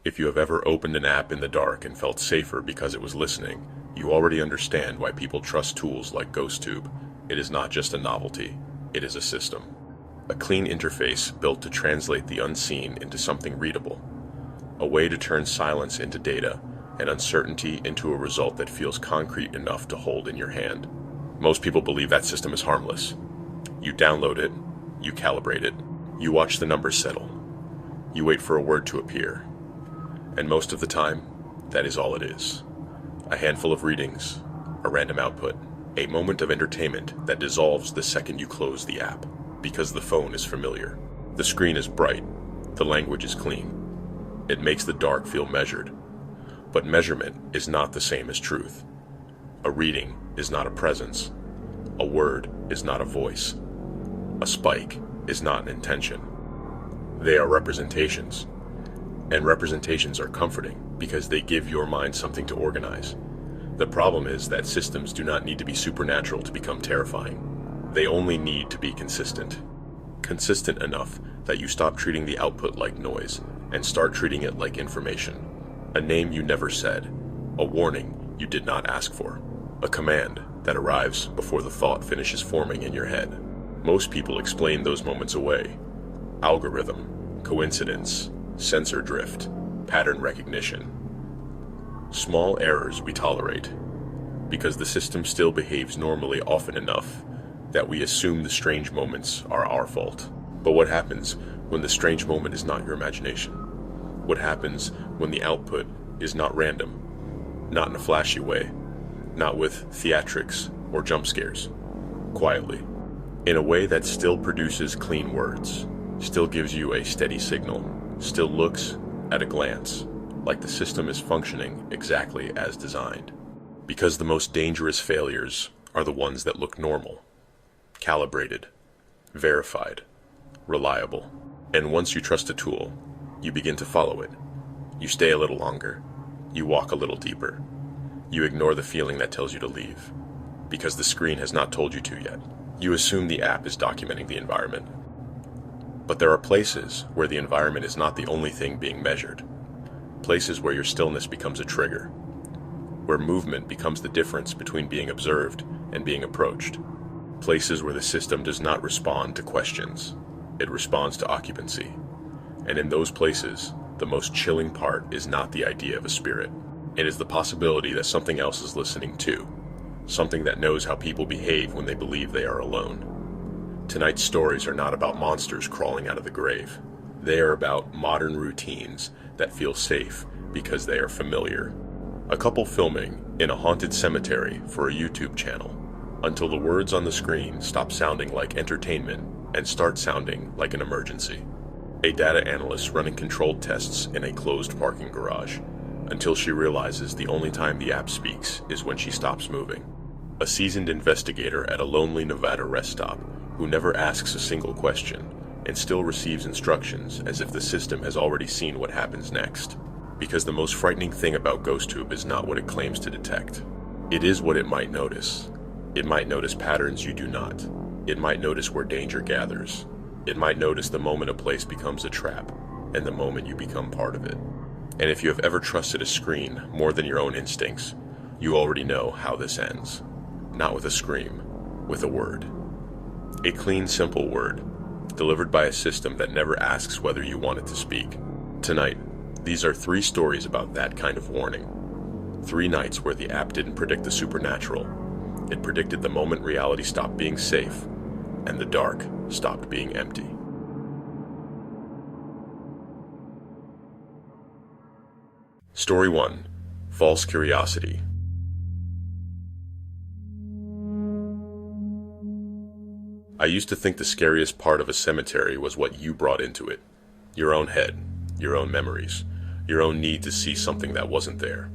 If you have ever opened an app in the dark and felt safer because it was listening, you already understand why people trust tools like GhostTube. It is not just a novelty, it is a system. A clean interface built to translate the unseen into something readable. A way to turn silence into data and uncertainty into a result that feels concrete enough to hold in your hand. Most people believe that system is harmless. You download it, you calibrate it, you watch the numbers settle, you wait for a word to appear. And most of the time, that is all it is. A handful of readings, a random output, a moment of entertainment that dissolves the second you close the app, because the phone is familiar. The screen is bright, the language is clean. It makes the dark feel measured. But measurement is not the same as truth. A reading is not a presence. A word is not a voice. A spike is not an intention. They are representations. And representations are comforting because they give your mind something to organize. The problem is that systems do not need to be supernatural to become terrifying. They only need to be consistent. Consistent enough that you stop treating the output like noise and start treating it like information. A name you never said. A warning you did not ask for. A command that arrives before the thought finishes forming in your head. Most people explain those moments away. Algorithm, coincidence, sensor drift, pattern recognition. Small errors we tolerate, because the system still behaves normally often enough that we assume the strange moments are our fault. But what happens when the strange moment is not your imagination? What happens when the output is not random, not in a flashy way, not with theatrics or jump scares, quietly, in a way that still produces clean words, still gives you a steady signal, still looks, at a glance, like the system is functioning exactly as designed. Because the most dangerous failures are the ones that look normal, calibrated, verified, reliable. And once you trust a tool, you begin to follow it. You stay a little longer. You walk a little deeper. You ignore the feeling that tells you to leave, because the screen has not told you to yet. You assume the app is documenting the environment. But there are places where the environment is not the only thing being measured. Places where your stillness becomes a trigger. Where movement becomes the difference between being observed and being approached. Places where the system does not respond to questions. It responds to occupancy. And in those places, the most chilling part is not the idea of a spirit. It is the possibility that something else is listening too. Something that knows how people behave when they believe they are alone. Tonight's stories are not about monsters crawling out of the grave. They are about modern routines that feel safe because they are familiar. A couple filming in a haunted cemetery for a YouTube channel until the words on the screen stop sounding like entertainment and start sounding like an emergency. A data analyst running controlled tests in a closed parking garage until she realizes the only time the app speaks is when she stops moving. A seasoned investigator at a lonely Nevada rest stop who never asks a single question and still receives instructions as if the system has already seen what happens next. Because the most frightening thing about GhostTube is not what it claims to detect. It is what it might notice. It might notice patterns you do not. It might notice where danger gathers. It might notice the moment a place becomes a trap, and the moment you become part of it. And if you have ever trusted a screen more than your own instincts, you already know how this ends. Not with a scream, with a word. A clean, simple word, delivered by a system that never asks whether you want it to speak. Tonight, these are 3 stories about that kind of warning. 3 nights where the app didn't predict the supernatural. It predicted the moment reality stopped being safe, and the dark stopped being empty. Story 1. False Curiosity. I used to think the scariest part of a cemetery was what you brought into it. Your own head, your own memories, your own need to see something that wasn't there.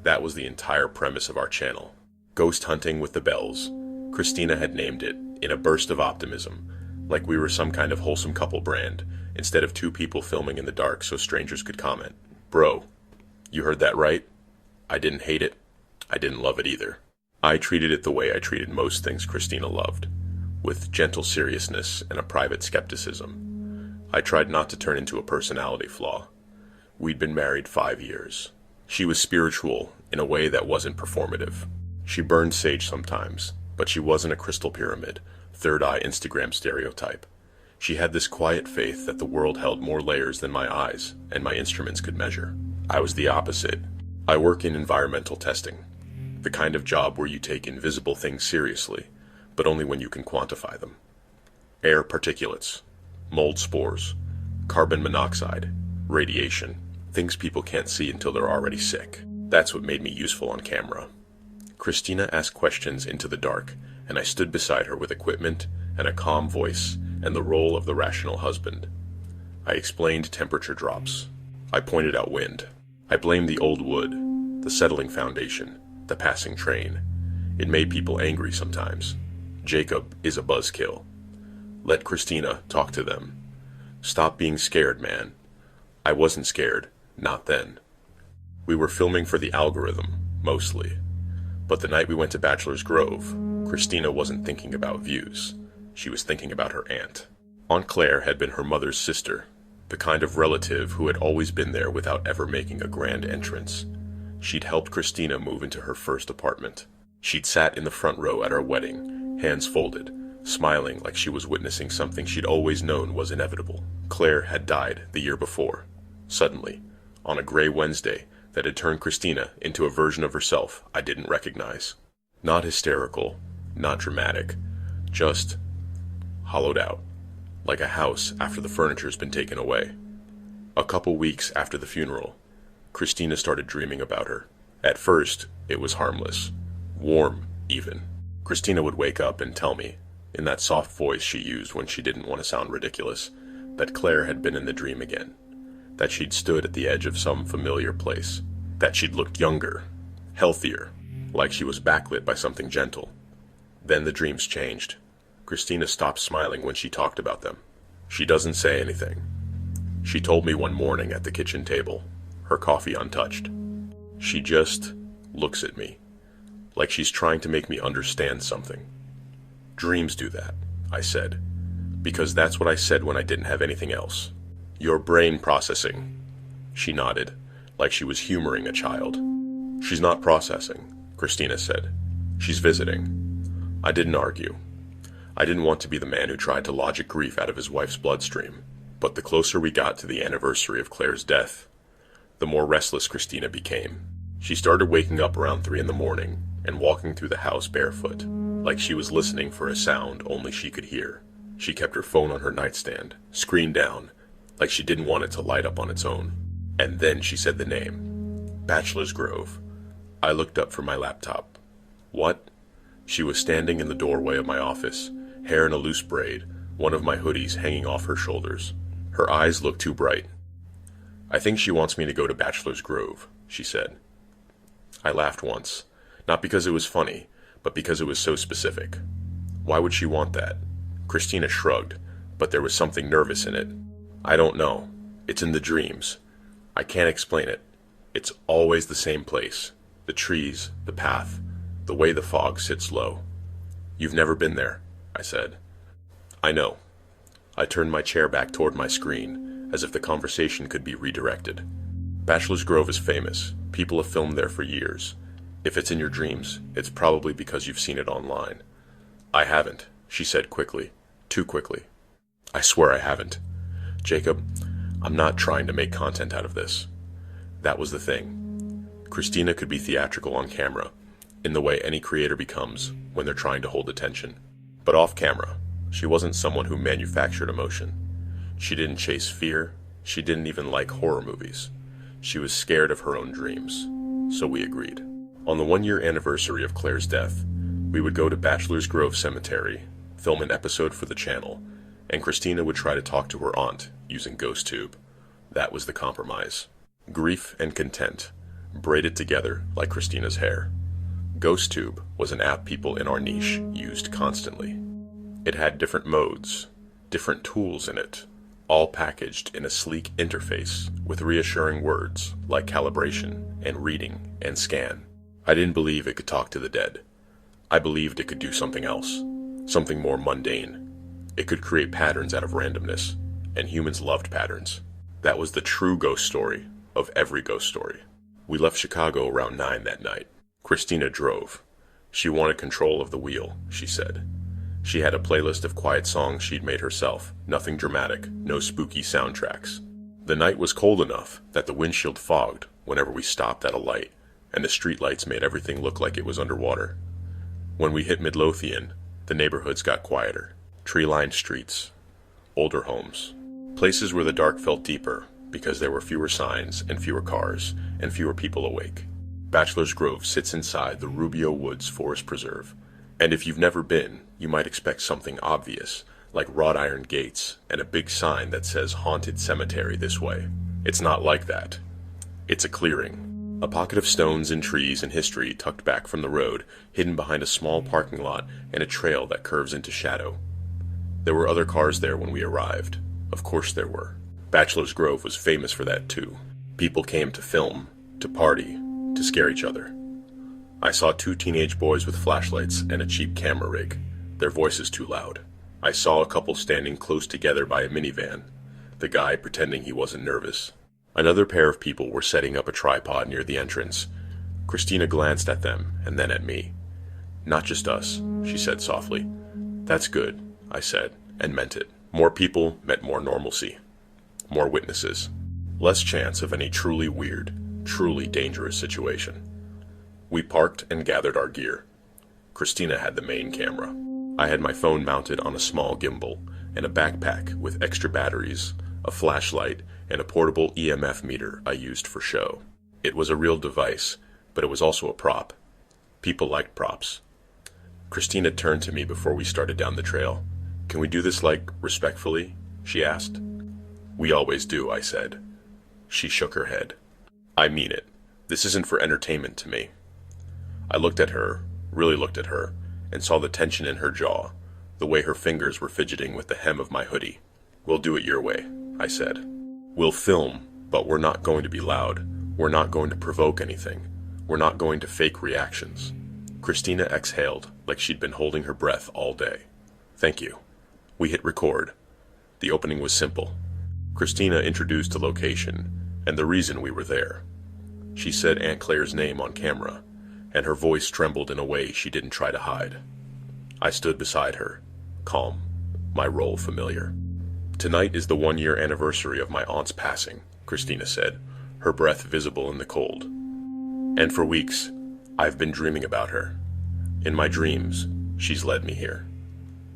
That was the entire premise of our channel. Ghost Hunting with the Bells. Christina had named it, in a burst of optimism, like we were some kind of wholesome couple brand, instead of 2 people filming in the dark so strangers could comment. Bro, you heard that right? I didn't hate it. I didn't love it either. I treated it the way I treated most things Christina loved, with gentle seriousness and a private skepticism. I tried not to turn into a personality flaw. We'd been married 5 years. She was spiritual in a way that wasn't performative. She burned sage sometimes, but she wasn't a crystal pyramid, third eye Instagram stereotype. She had this quiet faith that the world held more layers than my eyes and my instruments could measure. I was the opposite. I work in environmental testing, the kind of job where you take invisible things seriously, but only when you can quantify them. Air particulates, mold spores, carbon monoxide, radiation, things people can't see until they're already sick. That's what made me useful on camera. Christina asked questions into the dark, and I stood beside her with equipment and a calm voice and the role of the rational husband. I explained temperature drops. I pointed out wind. I blamed the old wood, the settling foundation, the passing train. It made people angry sometimes. Jacob is a buzzkill. Let Christina talk to them. Stop being scared, man. I wasn't scared, not then. We were filming for the algorithm, mostly. But the night we went to Bachelor's Grove, Christina wasn't thinking about views. She was thinking about her aunt. Aunt Claire had been her mother's sister, the kind of relative who had always been there without ever making a grand entrance. She'd helped Christina move into her first apartment. She'd sat in the front row at our wedding, hands folded, smiling like she was witnessing something she'd always known was inevitable. Claire had died the year before, suddenly, on a gray Wednesday that had turned Christina into a version of herself I didn't recognize. Not hysterical, not dramatic, just hollowed out, like a house after the furniture's been taken away. A couple weeks after the funeral, Christina started dreaming about her. At first, it was harmless, warm even. Christina would wake up and tell me, in that soft voice she used when she didn't want to sound ridiculous, that Claire had been in the dream again, that she'd stood at the edge of some familiar place, that she'd looked younger, healthier, like she was backlit by something gentle. Then the dreams changed. Christina stopped smiling when she talked about them. She doesn't say anything. She told me one morning at the kitchen table, her coffee untouched. She just looks at me, like she's trying to make me understand something. Dreams do that, I said, because that's what I said when I didn't have anything else. Your brain processing. She nodded, like she was humoring a child. She's not processing, Christina said. She's visiting. I didn't argue. I didn't want to be the man who tried to logic grief out of his wife's bloodstream, but the closer we got to the anniversary of Claire's death, the more restless Christina became. She started waking up around 3 a.m. and walking through the house barefoot, like she was listening for a sound only she could hear. She kept her phone on her nightstand, screen down, like she didn't want it to light up on its own. And then she said the name, Bachelor's Grove. I looked up from my laptop. What? She was standing in the doorway of my office, hair in a loose braid, one of my hoodies hanging off her shoulders. Her eyes looked too bright. I think she wants me to go to Bachelor's Grove, she said. I laughed once, not because it was funny, but because it was so specific. Why would she want that? Christina shrugged, but there was something nervous in it. I don't know. It's in the dreams. I can't explain it. It's always the same place. The trees, the path, the way the fog sits low. You've never been there, I said. I know. I turned my chair back toward my screen, as if the conversation could be redirected. Bachelor's Grove is famous. People have filmed there for years. If it's in your dreams, it's probably because you've seen it online. I haven't, she said quickly. Too quickly. I swear I haven't. Jacob, I'm not trying to make content out of this. That was the thing. Christina could be theatrical on camera, in the way any creator becomes when they're trying to hold attention. But off camera, she wasn't someone who manufactured emotion. She didn't chase fear. She didn't even like horror movies. She was scared of her own dreams. So we agreed. On the 1-year anniversary of Claire's death, we would go to Bachelor's Grove Cemetery, film an episode for the channel, and Christina would try to talk to her aunt using GhostTube. That was the compromise. Grief and content, braided together like Christina's hair. GhostTube was an app people in our niche used constantly. It had different modes, different tools in it, all packaged in a sleek interface with reassuring words like calibration and reading and scan. I didn't believe it could talk to the dead. I believed it could do something else, something more mundane. It could create patterns out of randomness, and humans loved patterns. That was the true ghost story, of every ghost story. We left Chicago around 9 that night. Christina drove. She wanted control of the wheel, she said. She had a playlist of quiet songs she'd made herself, nothing dramatic, no spooky soundtracks. The night was cold enough that the windshield fogged whenever we stopped at a light, and the streetlights made everything look like it was underwater. When we hit Midlothian, the neighborhoods got quieter. Tree-lined streets, older homes, places where the dark felt deeper because there were fewer signs and fewer cars and fewer people awake. Bachelor's Grove sits inside the Rubio Woods Forest Preserve, and if you've never been, you might expect something obvious, like wrought iron gates and a big sign that says Haunted Cemetery this way. It's not like that. It's a clearing. A pocket of stones and trees and history tucked back from the road, hidden behind a small parking lot and a trail that curves into shadow. There were other cars there when we arrived. Of course there were. Bachelor's Grove was famous for that too. People came to film, to party, to scare each other. I saw 2 teenage boys with flashlights and a cheap camera rig, their voices too loud. I saw a couple standing close together by a minivan, the guy pretending he wasn't nervous. Another pair of people were setting up a tripod near the entrance. Christina glanced at them and then at me. "Not just us," she said softly. "That's good," I said, and meant it. More people meant more normalcy. More witnesses. Less chance of any truly weird, truly dangerous situation. We parked and gathered our gear. Christina had the main camera. I had my phone mounted on a small gimbal and a backpack with extra batteries, a flashlight, and a portable EMF meter I used for show. It was a real device, but it was also a prop. People liked props. Christina turned to me before we started down the trail. "Can we do this, respectfully?" she asked. "We always do," I said. She shook her head. "I mean it. This isn't for entertainment to me." I looked at her, really looked at her, and saw the tension in her jaw, the way her fingers were fidgeting with the hem of my hoodie. "We'll do it your way," I said. "We'll film, but we're not going to be loud. We're not going to provoke anything. We're not going to fake reactions." Christina exhaled like she'd been holding her breath all day. "Thank you." We hit record. The opening was simple. Christina introduced the location and the reason we were there. She said Aunt Claire's name on camera, and her voice trembled in a way she didn't try to hide. I stood beside her, calm, my role familiar. "Tonight is the 1-year anniversary of my aunt's passing," Christina said, her breath visible in the cold. "And for weeks, I've been dreaming about her. In my dreams, she's led me here.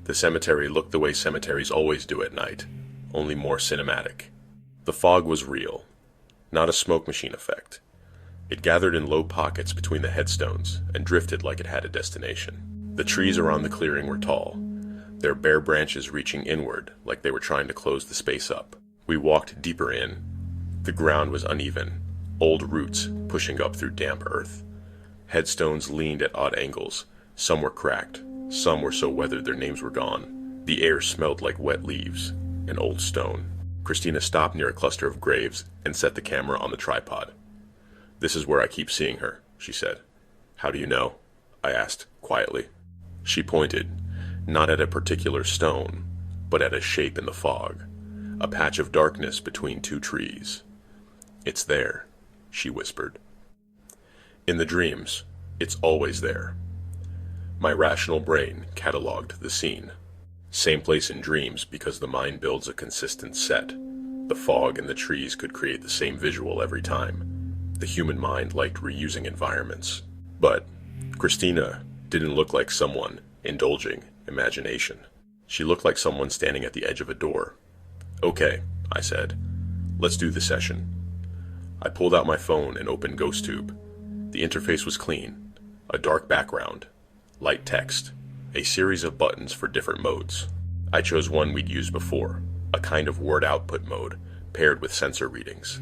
The cemetery looked the way cemeteries always do at night, only more cinematic. The fog was real, not a smoke machine effect. It gathered in low pockets between the headstones and drifted like it had a destination. The trees around the clearing were tall, their bare branches reaching inward like they were trying to close the space up. We walked deeper in. The ground was uneven, old roots pushing up through damp earth. Headstones leaned at odd angles. Some were cracked, some were so weathered their names were gone. The air smelled like wet leaves and old stone. Christina stopped near a cluster of graves and set the camera on the tripod. "This is where I keep seeing her," she said. "How do you know?" I asked, quietly. She pointed, not at a particular stone, but at a shape in the fog, a patch of darkness between 2 trees. "It's there," she whispered. In the dreams, it's always there. My rational brain cataloged the scene. Same place in dreams because the mind builds a consistent set. The fog and the trees could create the same visual every time. The human mind liked reusing environments. But Christina didn't look like someone indulging imagination. She looked like someone standing at the edge of a door. "Okay," I said. "Let's do the session." I pulled out my phone and opened GhostTube. The interface was clean. A dark background. Light text. A series of buttons for different modes. I chose one we'd used before, a kind of word output mode, paired with sensor readings.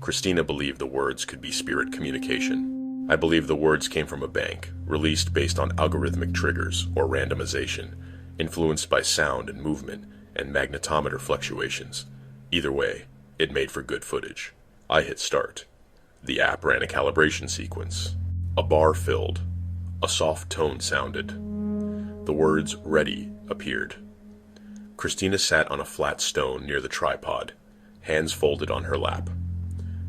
Christina believed the words could be spirit communication. I believe the words came from a bank, released based on algorithmic triggers or randomization, influenced by sound and movement and magnetometer fluctuations. Either way, it made for good footage. I hit start. The app ran a calibration sequence. A bar filled. A soft tone sounded. The words "ready" appeared. Christina sat on a flat stone near the tripod, hands folded on her lap.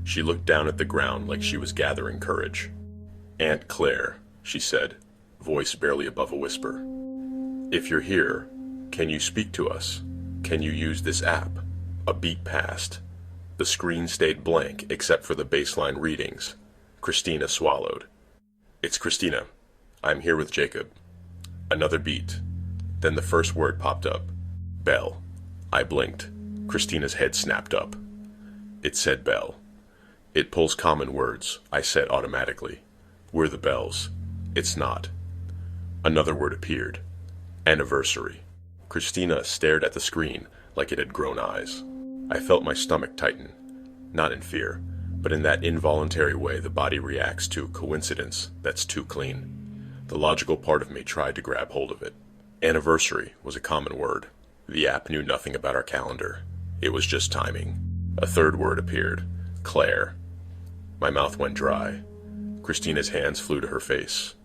She looked down at the ground like she was gathering courage. "Aunt Claire," she said, voice barely above a whisper. "If you're here, can you speak to us? Can you use this app?" A beat passed. The screen stayed blank except for the baseline readings. Christina swallowed. "It's Christina. I'm here with Jacob." Another beat. Then the first word popped up. "Belle." I blinked. Christina's head snapped up. It said Belle. "It pulls common words," I said automatically. "We're the Bells." "It's not." Another word appeared. "Anniversary." Christina stared at the screen like it had grown eyes. I felt my stomach tighten. Not in fear, but in that involuntary way the body reacts to coincidence that's too clean. The logical part of me tried to grab hold of it. Anniversary was a common word. The app knew nothing about our calendar. It was just timing. A third word appeared. Claire. My mouth went dry. Christina's hands flew to her face.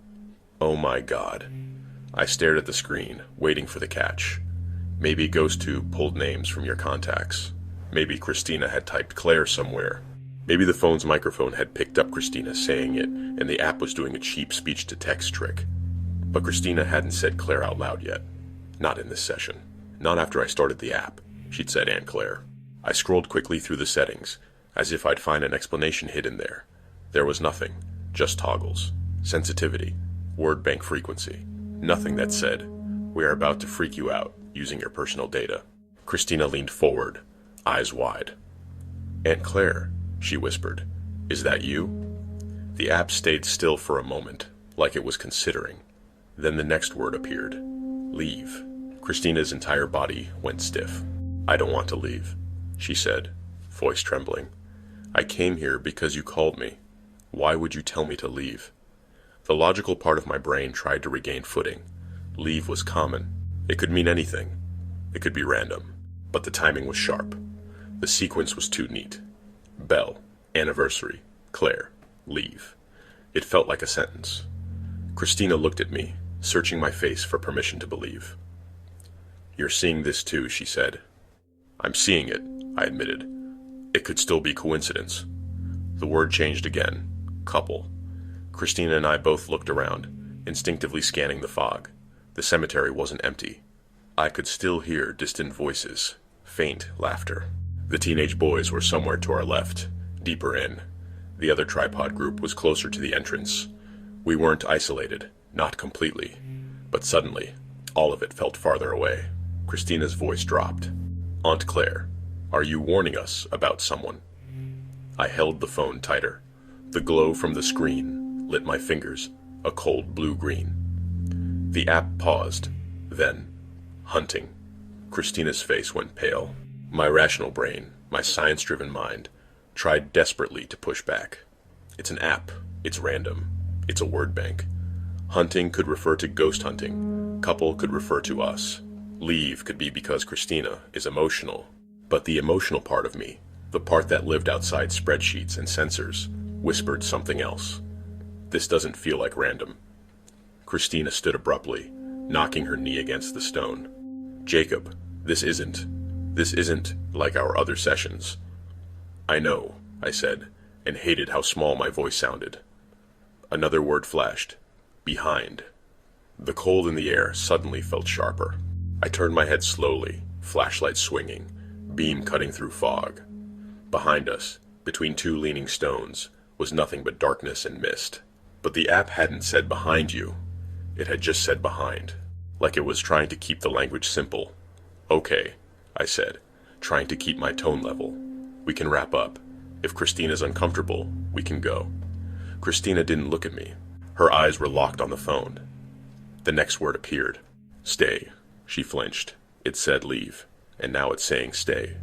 Oh my God. I stared at the screen, waiting for the catch. Maybe GhostTube pulled names from your contacts. Maybe Christina had typed Claire somewhere. Maybe the phone's microphone had picked up Christina saying it, and the app was doing a cheap speech-to-text trick. But Christina hadn't said Claire out loud yet. Not in this session. Not after I started the app. She'd said Aunt Claire. I scrolled quickly through the settings, as if I'd find an explanation hidden there. There was nothing. Just toggles. Sensitivity. Word bank frequency. Nothing that said, "We are about to freak you out using your personal data." Christina leaned forward, eyes wide. "Aunt Claire," she whispered, "is that you?" The app stayed still for a moment, like it was considering. Then the next word appeared. Leave. Christina's entire body went stiff. "I don't want to leave," she said, voice trembling. "I came here because you called me. Why would you tell me to leave?" The logical part of my brain tried to regain footing. Leave was common. It could mean anything. It could be random. But the timing was sharp. The sequence was too neat. Belle, anniversary, Claire, leave. It felt like a sentence. Christina looked at me, searching my face for permission to believe. "You're seeing this too," she said. "I'm seeing it," I admitted. "It could still be coincidence." The word changed again. Couple. Christina and I both looked around, instinctively scanning the fog. The cemetery wasn't empty. I could still hear distant voices, faint laughter. The teenage boys were somewhere to our left, deeper in. The other tripod group was closer to the entrance. We weren't isolated, not completely. But suddenly, all of it felt farther away. Christina's voice dropped. "Aunt Claire, are you warning us about someone?" I held the phone tighter. The glow from the screen lit my fingers, a cold blue-green. The app paused. Then, hunting. Christina's face went pale. My rational brain, my science-driven mind, tried desperately to push back. It's an app. It's random. It's a word bank. Hunting could refer to ghost hunting. Couple could refer to us. Leave could be because Christina is emotional. But the emotional part of me, the part that lived outside spreadsheets and sensors, whispered something else. This doesn't feel like random. Christina stood abruptly, knocking her knee against the stone. "Jacob, this isn't like our other sessions." "I know," I said, and hated how small my voice sounded. Another word flashed. Behind. The cold in the air suddenly felt sharper. I turned my head slowly, flashlight swinging, beam cutting through fog. Behind us, between two leaning stones, was nothing but darkness and mist. But the app hadn't said behind you. It had just said behind, like it was trying to keep the language simple. "Okay," I said, trying to keep my tone level. "We can wrap up. If Christina's uncomfortable, we can go." Christina didn't look at me. Her eyes were locked on the phone. The next word appeared. "Stay." She flinched. It said leave, and now it's saying stay.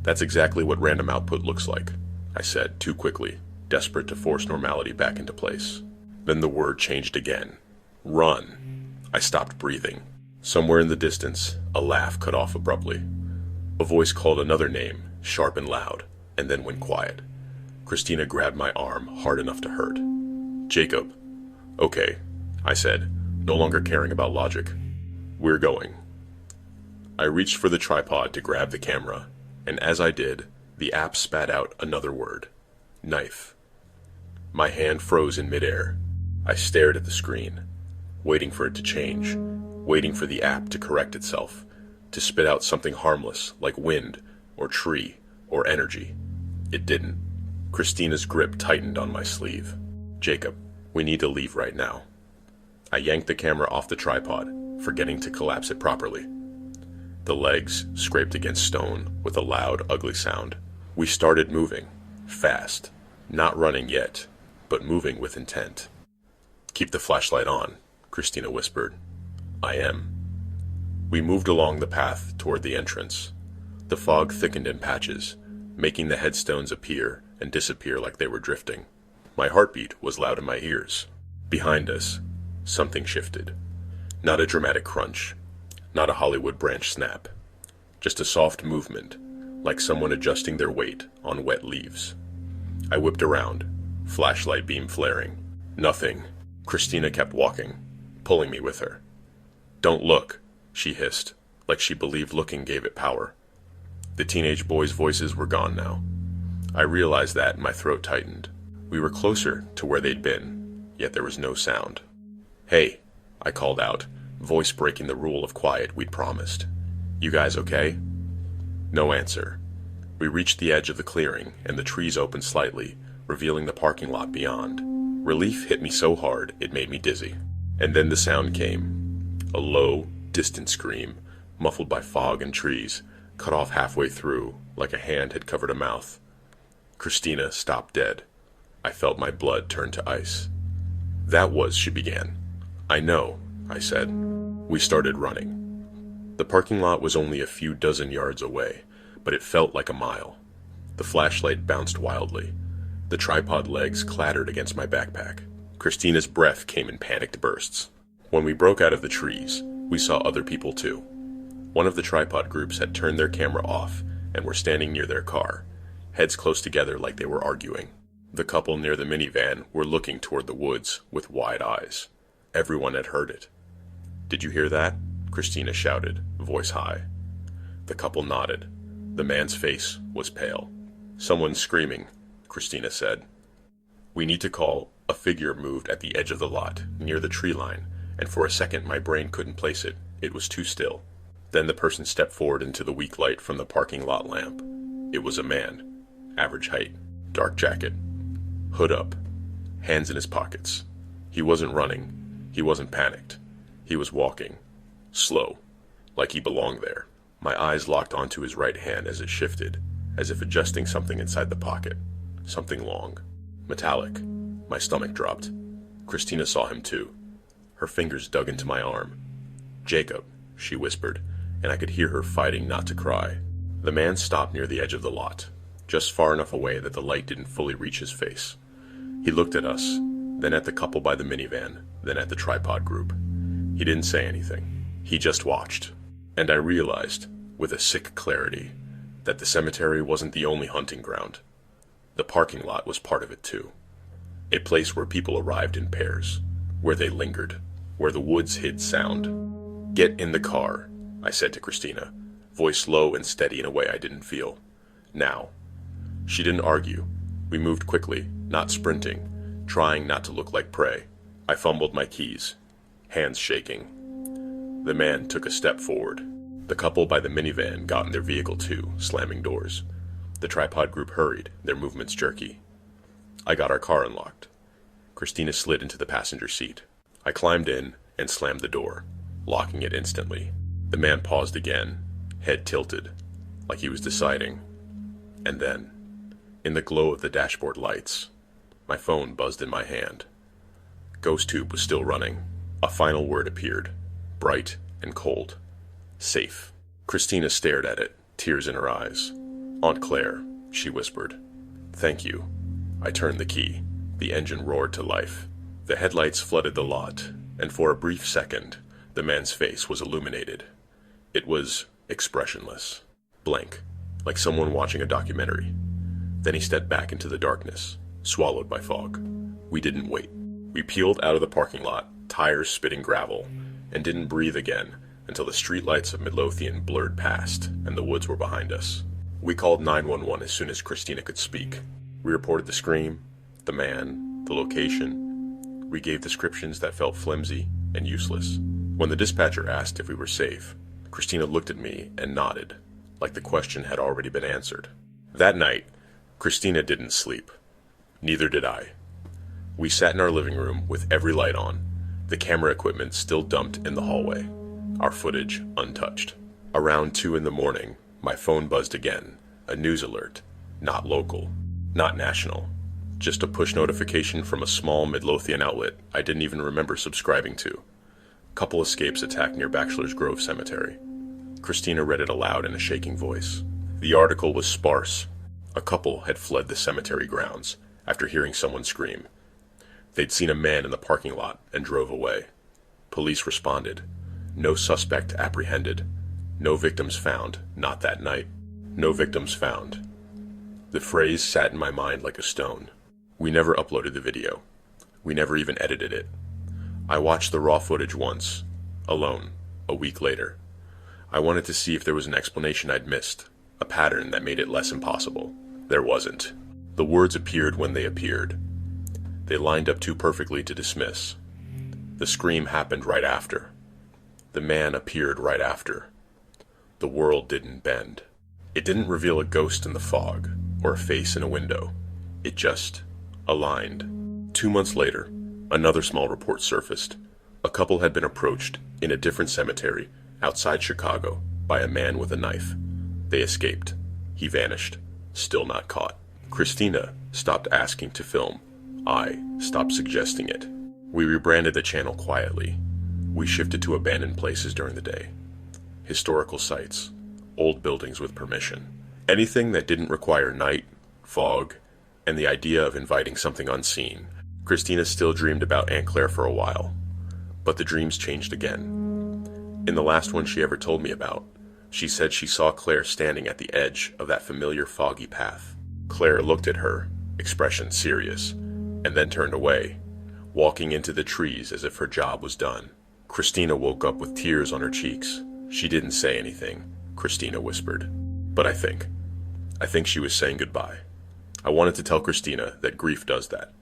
"That's exactly what random output looks like," I said, too quickly, desperate to force normality back into place. Then the word changed again. "Run." I stopped breathing. Somewhere in the distance, a laugh cut off abruptly. A voice called another name, sharp and loud, and then went quiet. Christina grabbed my arm hard enough to hurt. "Jacob." "Okay," I said, no longer caring about logic. "We're going." I reached for the tripod to grab the camera, and as I did, the app spat out another word. Knife. My hand froze in midair. I stared at the screen, waiting for it to change, waiting for the app to correct itself, to spit out something harmless like wind or tree or energy. It didn't. Christina's grip tightened on my sleeve. Jacob, we need to leave right now. I yanked the camera off the tripod, forgetting to collapse it properly. The legs scraped against stone with a loud, ugly sound. We started moving, fast, not running yet, but moving with intent. Keep the flashlight on, Christina whispered. I am. We moved along the path toward the entrance. The fog thickened in patches, making the headstones appear and disappear like they were drifting. My heartbeat was loud in my ears. Behind us, something shifted. Not a dramatic crunch, not a Hollywood branch snap, just a soft movement, like someone adjusting their weight on wet leaves. I whipped around, flashlight beam flaring. Nothing. Christina kept walking, pulling me with her. Don't look, she hissed, like she believed looking gave it power. The teenage boys' voices were gone now. I realized that and my throat tightened. We were closer to where they'd been, yet there was no sound. Hey, I called out, voice breaking the rule of quiet we'd promised. You guys okay? No answer. We reached the edge of the clearing, and the trees opened slightly, revealing the parking lot beyond. Relief hit me so hard it made me dizzy. And then the sound came. A low, distant scream, muffled by fog and trees, cut off halfway through, like a hand had covered a mouth. Christina stopped dead. I felt my blood turn to ice. That was, she began. I know, I said. We started running. The parking lot was only a few dozen yards away, but it felt like a mile. The flashlight bounced wildly. The tripod legs clattered against my backpack. Christina's breath came in panicked bursts. When we broke out of the trees, we saw other people too. One of the tripod groups had turned their camera off and were standing near their car, heads close together like they were arguing. The couple near the minivan were looking toward the woods with wide eyes. Everyone had heard it. Did you hear that? Christina shouted, voice high. The couple nodded. The man's face was pale. Someone's screaming, Christina said. We need to call. A figure moved at the edge of the lot, near the tree line, and for a second my brain couldn't place it. It was too still. Then the person stepped forward into the weak light from the parking lot lamp. It was a man, average height, dark jacket, hood up, hands in his pockets. He wasn't running. He wasn't panicked. He was walking, slow, like he belonged there. My eyes locked onto his right hand as it shifted, as if adjusting something inside the pocket. Something long, metallic. My stomach dropped. Christina saw him too. Her fingers dug into my arm. Jacob, she whispered, and I could hear her fighting not to cry. The man stopped near the edge of the lot, just far enough away that the light didn't fully reach his face. He looked at us, then at the couple by the minivan, then at the tripod group. He didn't say anything. He just watched. And I realized, with a sick clarity, that the cemetery wasn't the only hunting ground. The parking lot was part of it too. A place where people arrived in pairs, where they lingered, where the woods hid sound. Get in the car, I said to Christina, voice low and steady in a way I didn't feel. Now. She didn't argue. We moved quickly, not sprinting, trying not to look like prey. I fumbled my keys, hands shaking. The man took a step forward. The couple by the minivan got in their vehicle too, slamming doors. The tripod group hurried, their movements jerky. I got our car unlocked. Christina slid into the passenger seat. I climbed in and slammed the door, locking it instantly. The man paused again, head tilted, like he was deciding. And then, in the glow of the dashboard lights, my phone buzzed in my hand. GhostTube was still running. A final word appeared, bright and cold. Safe. Christina stared at it, tears in her eyes. Aunt Claire, she whispered. Thank you. I turned the key. The engine roared to life. The headlights flooded the lot, and for a brief second, the man's face was illuminated. It was expressionless, blank, like someone watching a documentary. Then he stepped back into the darkness, swallowed by fog. We didn't wait. We peeled out of the parking lot, tires spitting gravel, and didn't breathe again until the streetlights of Midlothian blurred past and the woods were behind us. We called 911 as soon as Christina could speak. We reported the scream, the man, the location. We gave descriptions that felt flimsy and useless. When the dispatcher asked if we were safe, Christina looked at me and nodded, like the question had already been answered. That night, Christina didn't sleep. Neither did I. We sat in our living room with every light on, the camera equipment still dumped in the hallway, our footage untouched. Around 2 in the morning, my phone buzzed again, a news alert, not local, not national, just a push notification from a small Midlothian outlet I didn't even remember subscribing to. Couple escapes attack near Bachelor's Grove Cemetery. Christina read it aloud in a shaking voice. The article was sparse. A couple had fled the cemetery grounds after hearing someone scream. They'd seen a man in the parking lot and drove away. Police responded. No suspect apprehended. No victims found, not that night. No victims found. The phrase sat in my mind like a stone. We never uploaded the video. We never even edited it. I watched the raw footage once, alone, a week later. I wanted to see if there was an explanation I'd missed, a pattern that made it less impossible. There wasn't. The words appeared when they appeared. They lined up too perfectly to dismiss. The scream happened right after. The man appeared right after. The world didn't bend. It didn't reveal a ghost in the fog, or a face in a window. It just aligned. 2 months later, another small report surfaced. A couple had been approached in a different cemetery outside Chicago by a man with a knife. They escaped. He vanished. Still not caught. Christina stopped asking to film. I stopped suggesting it. We rebranded the channel quietly. We shifted to abandoned places during the day. Historical sites. Old buildings with permission. Anything that didn't require night, fog, and the idea of inviting something unseen. Christina still dreamed about Aunt Claire for a while, but the dreams changed again. In the last one she ever told me about, she said she saw Claire standing at the edge of that familiar foggy path. Claire looked at her, expression serious, and then turned away, walking into the trees as if her job was done. Christina woke up with tears on her cheeks. She didn't say anything, Christina whispered. But I think she was saying goodbye. I wanted to tell Christina that grief does that.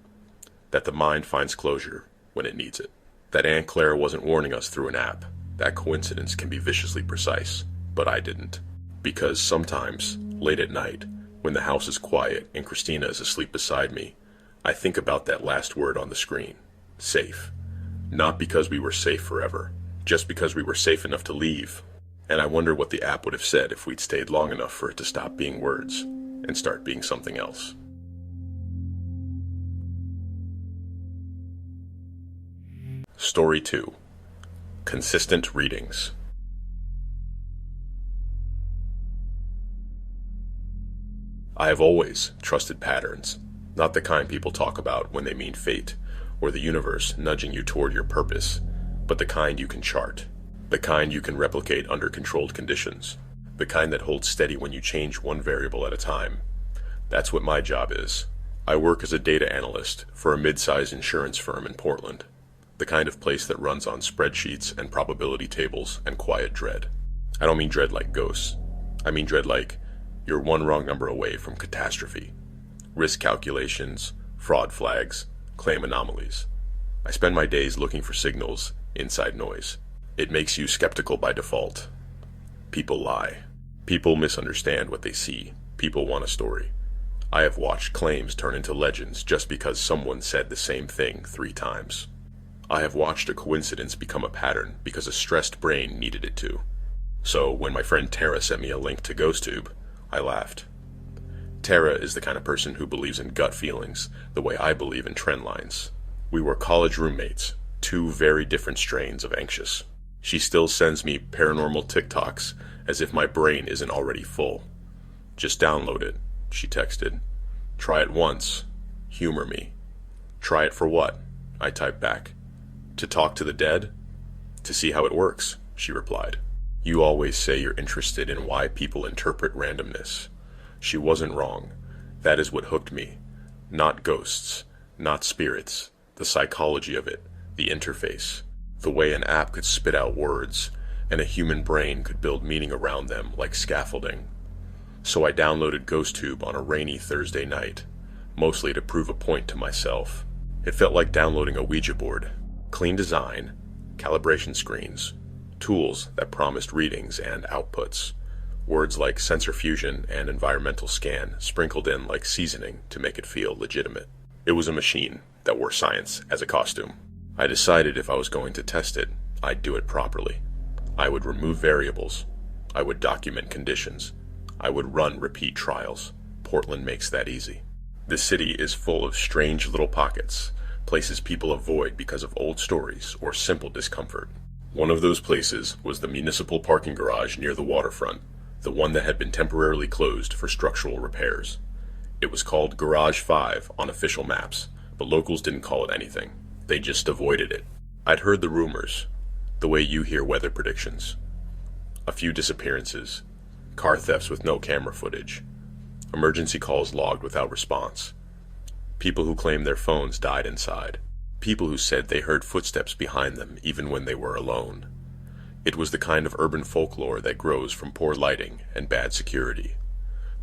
That the mind finds closure when it needs it. That Aunt Claire wasn't warning us through an app. That coincidence can be viciously precise, but I didn't. Because sometimes, late at night, when the house is quiet and Christina is asleep beside me, I think about that last word on the screen. Safe. Not because we were safe forever, just because we were safe enough to leave. And I wonder what the app would have said if we'd stayed long enough for it to stop being words and start being something else. Story 2. Consistent readings. I have always trusted patterns, not the kind people talk about when they mean fate, or the universe nudging you toward your purpose, but the kind you can chart, the kind you can replicate under controlled conditions, the kind that holds steady when you change one variable at a time. That's what my job is. I work as a data analyst for a mid-sized insurance firm in Portland, the kind of place that runs on spreadsheets and probability tables and quiet dread. I don't mean dread like ghosts. I mean dread like you're one wrong number away from catastrophe. Risk calculations, fraud flags, claim anomalies. I spend my days looking for signals inside noise. It makes you skeptical by default. People lie. People misunderstand what they see. People want a story. I have watched claims turn into legends just because someone said the same thing 3 times. I have watched a coincidence become a pattern because a stressed brain needed it to. So when my friend Tara sent me a link to GhostTube, I laughed. Tara is the kind of person who believes in gut feelings the way I believe in trend lines. We were college roommates, 2 very different strains of anxious. She still sends me paranormal TikToks as if my brain isn't already full. Just download it, she texted. Try it once. Humor me. Try it for what? I typed back. To talk to the dead? To see how it works, she replied. You always say you're interested in why people interpret randomness. She wasn't wrong. That is what hooked me. Not ghosts, not spirits, the psychology of it, the interface, the way an app could spit out words, and a human brain could build meaning around them like scaffolding. So I downloaded GhostTube on a rainy Thursday night, mostly to prove a point to myself. It felt like downloading a Ouija board. Clean design, calibration screens, tools that promised readings and outputs. Words like sensor fusion and environmental scan sprinkled in like seasoning to make it feel legitimate. It was a machine that wore science as a costume. I decided if I was going to test it, I'd do it properly. I would remove variables. I would document conditions. I would run repeat trials. Portland makes that easy. This city is full of strange little pockets, places people avoid because of old stories or simple discomfort. One of those places was the municipal parking garage near the waterfront, the one that had been temporarily closed for structural repairs. It was called Garage 5 on official maps, but locals didn't call it anything. They just avoided it. I'd heard the rumors, the way you hear weather predictions. A few disappearances, car thefts with no camera footage, emergency calls logged without response, people who claimed their phones died inside, people who said they heard footsteps behind them even when they were alone. It was the kind of urban folklore that grows from poor lighting and bad security,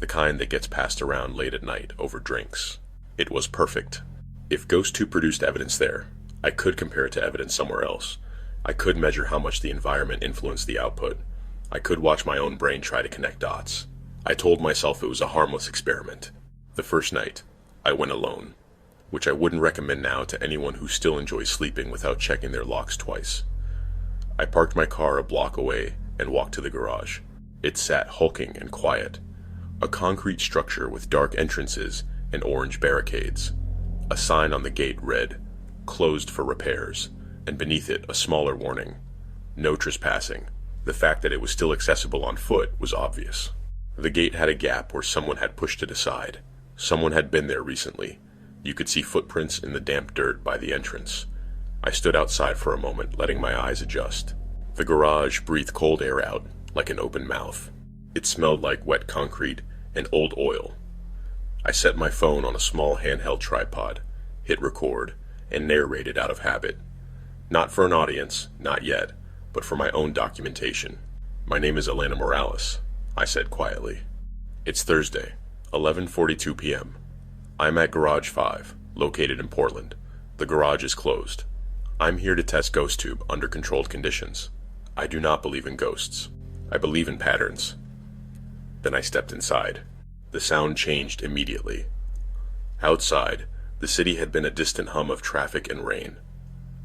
the kind that gets passed around late at night over drinks. It was perfect. If GhostTube produced evidence there, I could compare it to evidence somewhere else. I could measure how much the environment influenced the output. I could watch my own brain try to connect dots. I told myself it was a harmless experiment. The first night, I went alone, which I wouldn't recommend now to anyone who still enjoys sleeping without checking their locks twice. I parked my car a block away and walked to the garage. It sat hulking and quiet, a concrete structure with dark entrances and orange barricades. A sign on the gate read, "Closed for repairs," and beneath it a smaller warning, "No trespassing." The fact that it was still accessible on foot was obvious. The gate had a gap where someone had pushed it aside. Someone had been there recently. You could see footprints in the damp dirt by the entrance. I stood outside for a moment, letting my eyes adjust. The garage breathed cold air out, like an open mouth. It smelled like wet concrete and old oil. I set my phone on a small handheld tripod, hit record, and narrated out of habit. Not for an audience, not yet, but for my own documentation. "My name is Elena Morales," I said quietly. "It's Thursday, 11:42 p.m. I'm at Garage 5, located in Portland. The garage is closed. I'm here to test GhostTube under controlled conditions. I do not believe in ghosts. I believe in patterns." Then I stepped inside. The sound changed immediately. Outside, the city had been a distant hum of traffic and rain.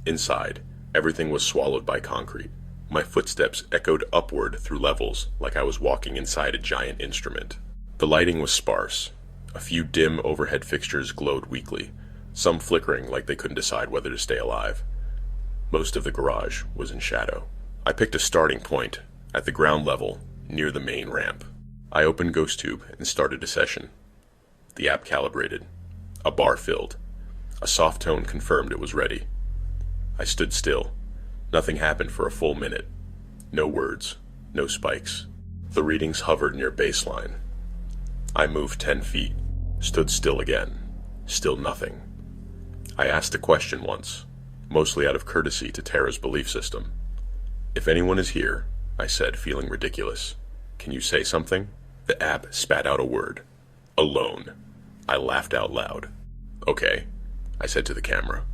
Inside, everything was swallowed by concrete. My footsteps echoed upward through levels like I was walking inside a giant instrument. The lighting was sparse. A few dim overhead fixtures glowed weakly, some flickering like they couldn't decide whether to stay alive. Most of the garage was in shadow. I picked a starting point at the ground level near the main ramp. I opened GhostTube and started a session. The app calibrated. A bar filled. A soft tone confirmed it was ready. I stood still. Nothing happened for a full minute. No words. No spikes. The readings hovered near baseline. I moved 10 feet. Stood still again. Still nothing. I asked a question once, mostly out of courtesy to Tara's belief system. "If anyone is here," I said, feeling ridiculous, "can you say something?" The app spat out a word. "Alone." I laughed out loud. "Okay," I said to the camera.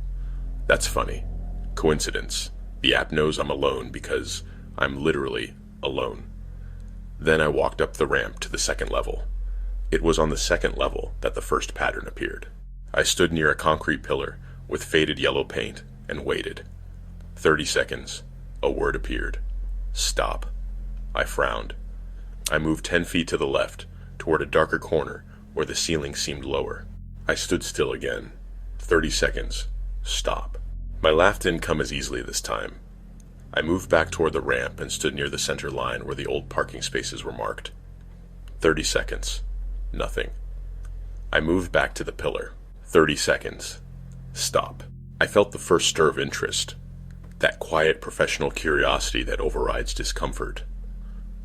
"That's funny. Coincidence. The app knows I'm alone because I'm literally alone." Then I walked up the ramp to the second level. It was on the second level that the first pattern appeared. I stood near a concrete pillar with faded yellow paint and waited. 30 seconds. A word appeared. "Stop." I frowned. I moved 10 feet to the left, toward a darker corner where the ceiling seemed lower. I stood still again. 30 seconds. Stop. My laugh didn't come as easily this time. I moved back toward the ramp and stood near the center line where the old parking spaces were marked. 30 seconds. Nothing. I moved back to the pillar. 30 seconds. Stop. I felt the first stir of interest. That quiet professional curiosity that overrides discomfort.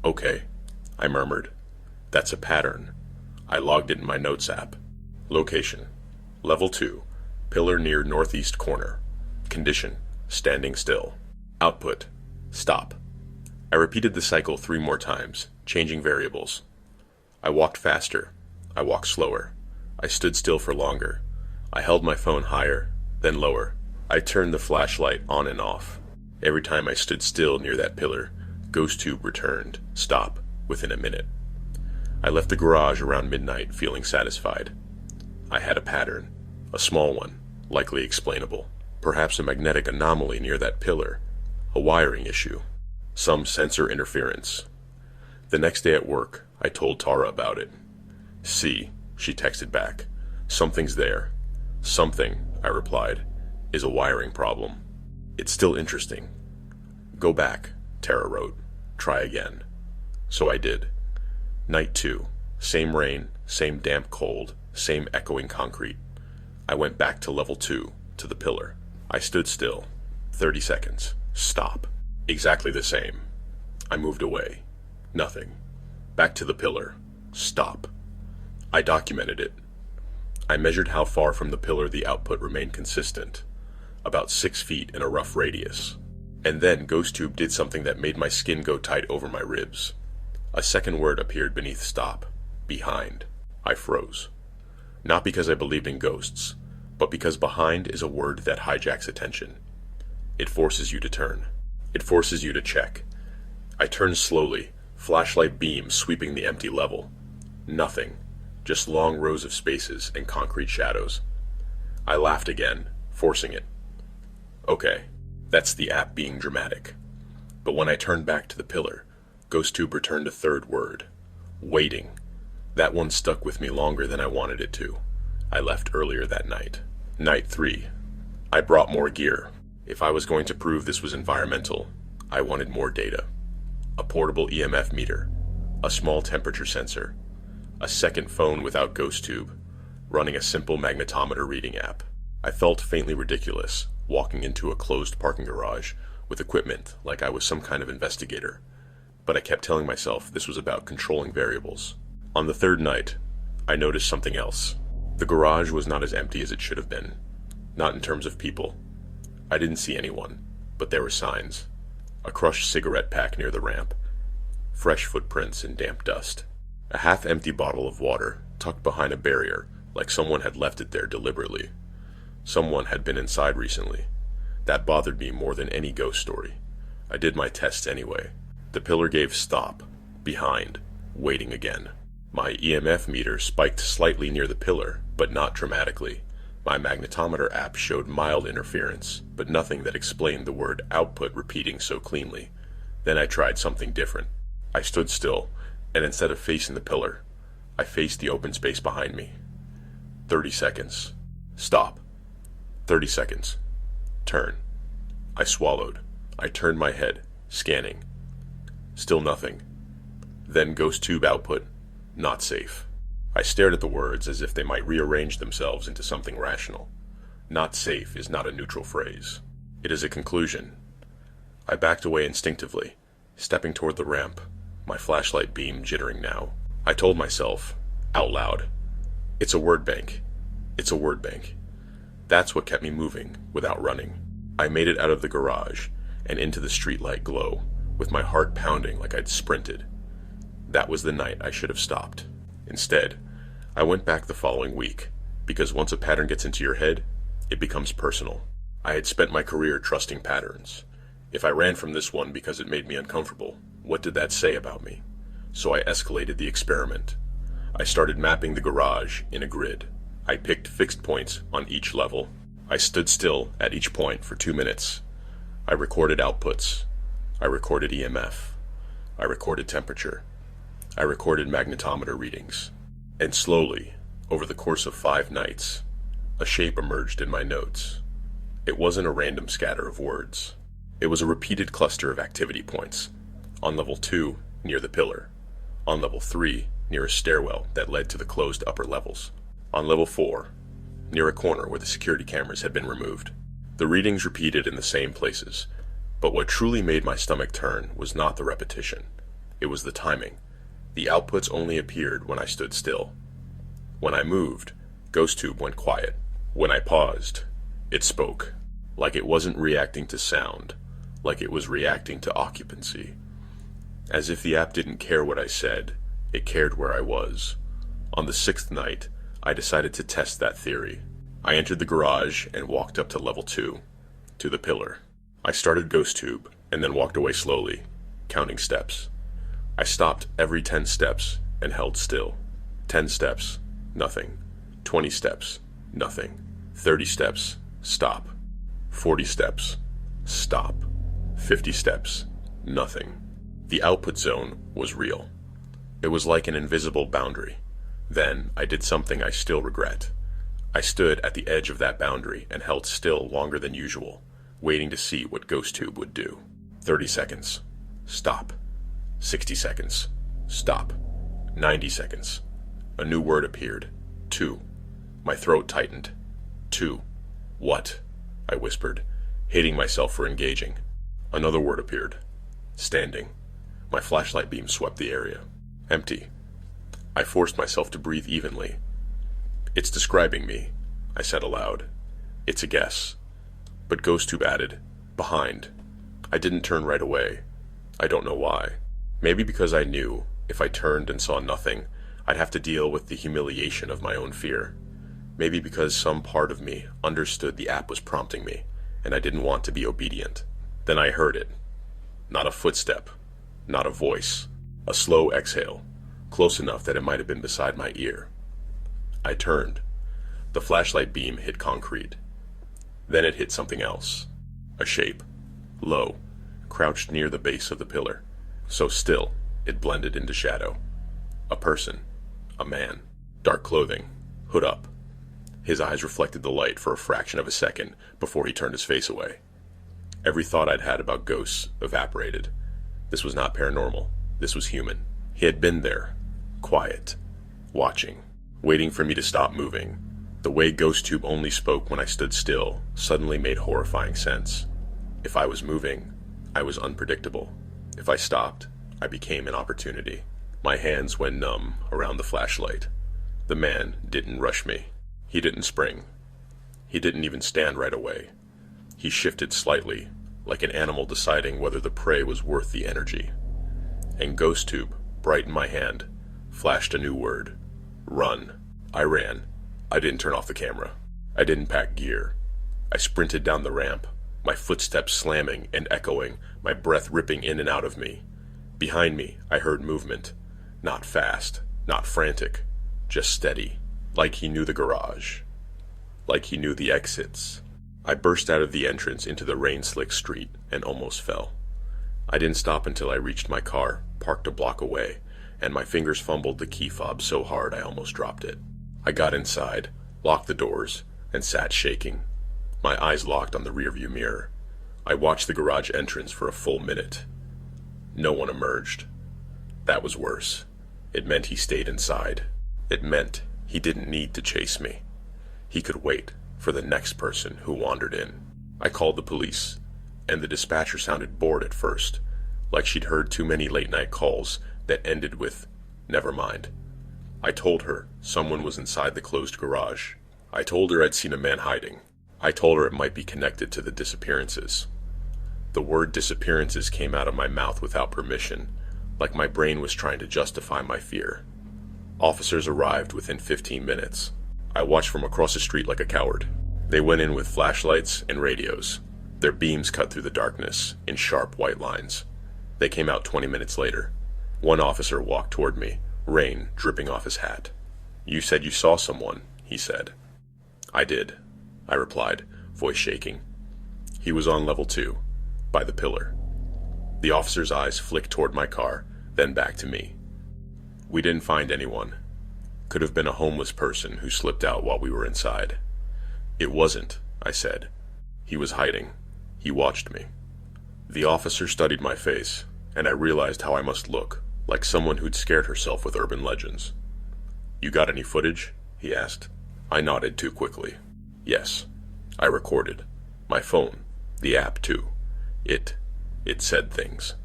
"Okay," I murmured. "That's a pattern." I logged it in my notes app. Location: Level 2, pillar near northeast corner. Condition: standing still. Output: stop. I repeated the cycle 3 more times, changing variables. I walked faster. I walked slower. I stood still for longer. I held my phone higher, then lower. I turned the flashlight on and off. Every time I stood still near that pillar, GhostTube returned, stop, within a minute. I left the garage around midnight feeling satisfied. I had a pattern, a small one, likely explainable. Perhaps a magnetic anomaly near that pillar, a wiring issue, some sensor interference. The next day at work, I told Tara about it. "See," she texted back. "Something's there." "Something," I replied, "is a wiring problem. It's still interesting." "Go back," Tara wrote. "Try again." So I did. Night 2. Same rain, same damp cold, same echoing concrete. I went back to level 2, to the pillar. I stood still. 30 seconds. Stop. Exactly the same. I moved away. Nothing. Back to the pillar. Stop. I documented it. I measured how far from the pillar the output remained consistent. About 6 feet in a rough radius. And then GhostTube did something that made my skin go tight over my ribs. A second word appeared beneath stop. Behind. I froze. Not because I believed in ghosts, but because behind is a word that hijacks attention. It forces you to turn. It forces you to check. I turned slowly, flashlight beam sweeping the empty level. Nothing. Just long rows of spaces and concrete shadows. I laughed again, forcing it. Okay, that's the app being dramatic. But when I turned back to the pillar, GhostTube returned a third word. Waiting. That one stuck with me longer than I wanted it to. I left earlier that night. Night 3. I brought more gear. If I was going to prove this was environmental, I wanted more data. A portable EMF meter, a small temperature sensor, a second phone without GhostTube, running a simple magnetometer reading app. I felt faintly ridiculous, walking into a closed parking garage with equipment like I was some kind of investigator. But I kept telling myself this was about controlling variables. On the third night, I noticed something else. The garage was not as empty as it should have been. Not in terms of people. I didn't see anyone, but there were signs. A crushed cigarette pack near the ramp. Fresh footprints in damp dust. A half-empty bottle of water tucked behind a barrier like someone had left it there deliberately. Someone had been inside recently. That bothered me more than any ghost story. I did my tests anyway. The pillar gave stop. Behind. Waiting again. My EMF meter spiked slightly near the pillar, but not dramatically. My magnetometer app showed mild interference, but nothing that explained the word output repeating so cleanly. Then I tried something different. I stood still, and instead of facing the pillar, I faced the open space behind me. 30 seconds. Stop. 30 seconds. Turn. I swallowed. I turned my head, scanning. Still nothing. Then GhostTube output. Not safe. I stared at the words as if they might rearrange themselves into something rational. Not safe is not a neutral phrase. It is a conclusion. I backed away instinctively, stepping toward the ramp, my flashlight beam jittering now. I told myself, out loud, it's a word bank. It's a word bank. That's what kept me moving, without running. I made it out of the garage, and into the streetlight glow, with my heart pounding like I'd sprinted. That was the night I should have stopped. Instead, I went back the following week, because once a pattern gets into your head, it becomes personal. I had spent my career trusting patterns. If I ran from this one because it made me uncomfortable, what did that say about me? So I escalated the experiment. I started mapping the garage in a grid. I picked fixed points on each level. I stood still at each point for 2 minutes. I recorded outputs. I recorded EMF. I recorded temperature. I recorded magnetometer readings. And slowly, over the course of 5 nights, a shape emerged in my notes. It wasn't a random scatter of words. It was a repeated cluster of activity points. On level 2, near the pillar. On level 3, near a stairwell that led to the closed upper levels. On level 4, near a corner where the security cameras had been removed. The readings repeated in the same places, but what truly made my stomach turn was not the repetition. It was the timing. The outputs only appeared when I stood still. When I moved, GhostTube went quiet. When I paused, it spoke. Like it wasn't reacting to sound, like it was reacting to occupancy. As if the app didn't care what I said, it cared where I was. On the 6th night, I decided to test that theory. I entered the garage and walked up to level 2, to the pillar. I started GhostTube and then walked away slowly, counting steps. I stopped every 10 steps and held still. 10 steps, nothing. 20 steps, nothing. 30 steps, stop. 40 steps, stop. 50 steps, nothing. The output zone was real. It was like an invisible boundary. Then I did something I still regret. I stood at the edge of that boundary and held still longer than usual, waiting to see what GhostTube would do. 30 seconds. Stop. 60 seconds. Stop. 90 seconds. A new word appeared. 2. My throat tightened. 2. What? I whispered, hating myself for engaging. Another word appeared. Standing. My flashlight beam swept the area. Empty. I forced myself to breathe evenly. It's describing me, I said aloud. It's a guess. But GhostTube added, behind. I didn't turn right away. I don't know why. Maybe because I knew, if I turned and saw nothing, I'd have to deal with the humiliation of my own fear. Maybe because some part of me understood the app was prompting me, and I didn't want to be obedient. Then I heard it. Not a footstep. Not a voice. A slow exhale. Close enough that it might have been beside my ear. I turned. The flashlight beam hit concrete. Then it hit something else. A shape. Low. Crouched near the base of the pillar. So still, it blended into shadow. A person. A man. Dark clothing. Hood up. His eyes reflected the light for a fraction of a second before he turned his face away. Every thought I'd had about ghosts evaporated. This was not paranormal. This was human. He had been there. Quiet. Watching. Waiting for me to stop moving. The way GhostTube only spoke when I stood still suddenly made horrifying sense. If I was moving, I was unpredictable. If I stopped, I became an opportunity. My hands went numb around the flashlight. The man didn't rush me. He didn't spring. He didn't even stand right away. He shifted slightly, like an animal deciding whether the prey was worth the energy. And GhostTube, bright in my hand, flashed a new word. Run. I ran. I didn't turn off the camera. I didn't pack gear. I sprinted down the ramp, my footsteps slamming and echoing, my breath ripping in and out of me. Behind me, I heard movement. Not fast, not frantic, just steady, like he knew the garage. Like he knew the exits. I burst out of the entrance into the rain-slick street and almost fell. I didn't stop until I reached my car, parked a block away, and my fingers fumbled the key fob so hard I almost dropped it. I got inside, locked the doors, and sat shaking. My eyes locked on the rearview mirror. I watched the garage entrance for a full minute. No one emerged. That was worse. It meant he stayed inside. It meant he didn't need to chase me. He could wait for the next person who wandered in. I called the police, and the dispatcher sounded bored at first, like she'd heard too many late-night calls that ended with, never mind. I told her someone was inside the closed garage. I told her I'd seen a man hiding. I told her it might be connected to the disappearances. The word disappearances came out of my mouth without permission, like my brain was trying to justify my fear. Officers arrived within 15 minutes. I watched from across the street like a coward. They went in with flashlights and radios. Their beams cut through the darkness in sharp white lines. They came out 20 minutes later. One officer walked toward me, rain dripping off his hat. "You said you saw someone," he said. "I did," I replied, voice shaking. He was on level 2, by the pillar. The officer's eyes flicked toward my car, then back to me. "We didn't find anyone. Could have been a homeless person who slipped out while we were inside." "It wasn't," I said. "He was hiding. He watched me." The officer studied my face, and I realized how I must look, like someone who'd scared herself with urban legends. "You got any footage?" he asked. I nodded too quickly. "Yes. I recorded. My phone. The app, too. It said things."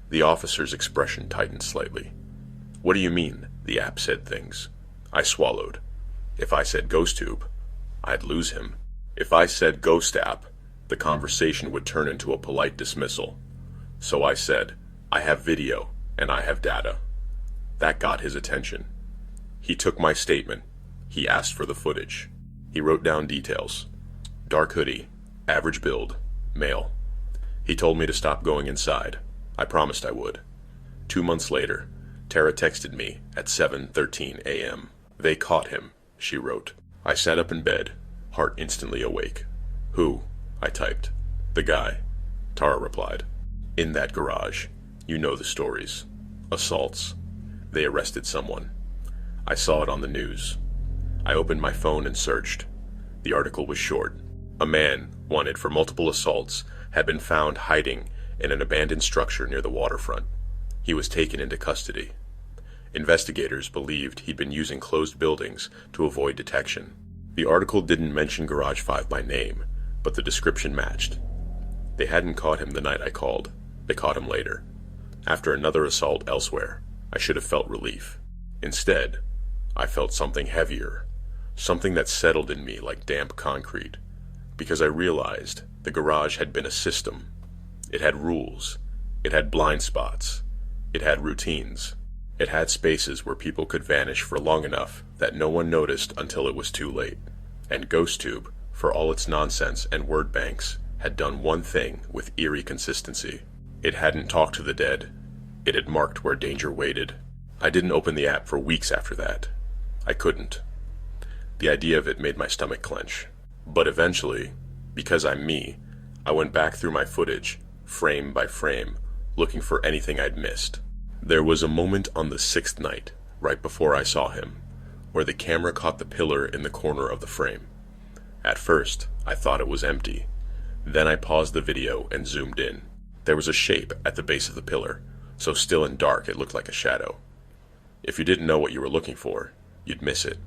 The officer's expression tightened slightly. "What do you mean, the app said things?" I swallowed. If I said GhostTube, I'd lose him. If I said Ghost app, the conversation would turn into a polite dismissal. So I said, "I have video, and I have data." That got his attention. He took my statement, He asked for the footage. He wrote down details. Dark hoodie, average build, male. He told me to stop going inside. I promised I would. 2 months later, Tara texted me at 7:13 a.m. They caught him, she wrote. I sat up in bed, heart instantly awake. Who? I typed. The guy. Tara replied. In that garage. You know the stories. Assaults. They arrested someone. I saw it on the news. I opened my phone and searched. The article was short. A man, wanted for multiple assaults, had been found hiding in an abandoned structure near the waterfront. He was taken into custody. Investigators believed he'd been using closed buildings to avoid detection. The article didn't mention Garage 5 by name, but the description matched. They hadn't caught him the night I called. They caught him later. After another assault elsewhere, I should have felt relief. Instead, I felt something heavier, something that settled in me like damp concrete, because I realized the garage had been a system. It had rules. It had blind spots. It had routines. It had spaces where people could vanish for long enough that no one noticed until it was too late. And GhostTube, for all its nonsense and word banks, had done one thing with eerie consistency. It hadn't talked to the dead. It had marked where danger waited. I didn't open the app for weeks after that. I couldn't. The idea of it made my stomach clench. But eventually, because I'm me, I went back through my footage, frame by frame, looking for anything I'd missed. There was a moment on the 6th night, right before I saw him, where the camera caught the pillar in the corner of the frame. At first, I thought it was empty. Then I paused the video and zoomed in. There was a shape at the base of the pillar, so still and dark it looked like a shadow. If you didn't know what you were looking for, you'd miss it.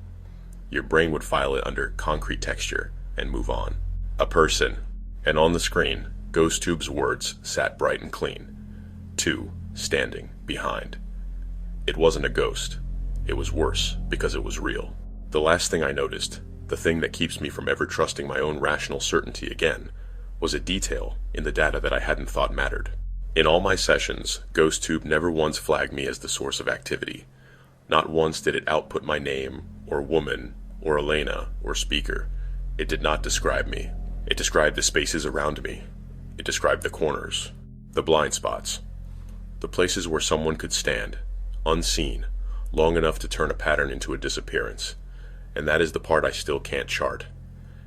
Your brain would file it under concrete texture and move on. A person, and on the screen, GhostTube's words sat bright and clean. 2, standing, behind. It wasn't a ghost. It was worse, because it was real. The last thing I noticed, the thing that keeps me from ever trusting my own rational certainty again, was a detail in the data that I hadn't thought mattered. In all my sessions, GhostTube never once flagged me as the source of activity. Not once did it output my name, or woman, or Elena, or speaker. It did not describe me. It described the spaces around me. It described the corners, the blind spots, the places where someone could stand, unseen, long enough to turn a pattern into a disappearance. And that is the part I still can't chart.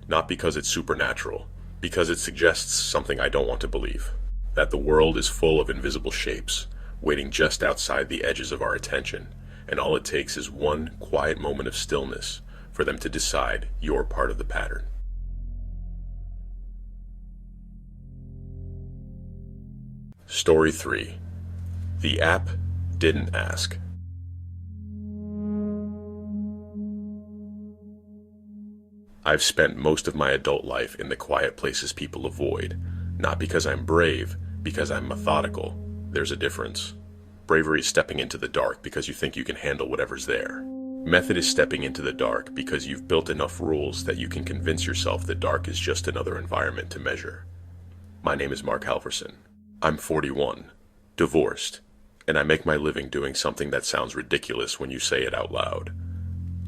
Not because it's supernatural, because it suggests something I don't want to believe. That the world is full of invisible shapes, waiting just outside the edges of our attention, and all it takes is one quiet moment of stillness for them to decide you're part of the pattern. Story 3. The app didn't ask. I've spent most of my adult life in the quiet places people avoid, not because I'm brave, because I'm methodical. There's a difference. Bravery is stepping into the dark because you think you can handle whatever's there. Method is stepping into the dark because you've built enough rules that you can convince yourself that dark is just another environment to measure. My name is Mark Halverson. I'm 41, divorced, and I make my living doing something that sounds ridiculous when you say it out loud.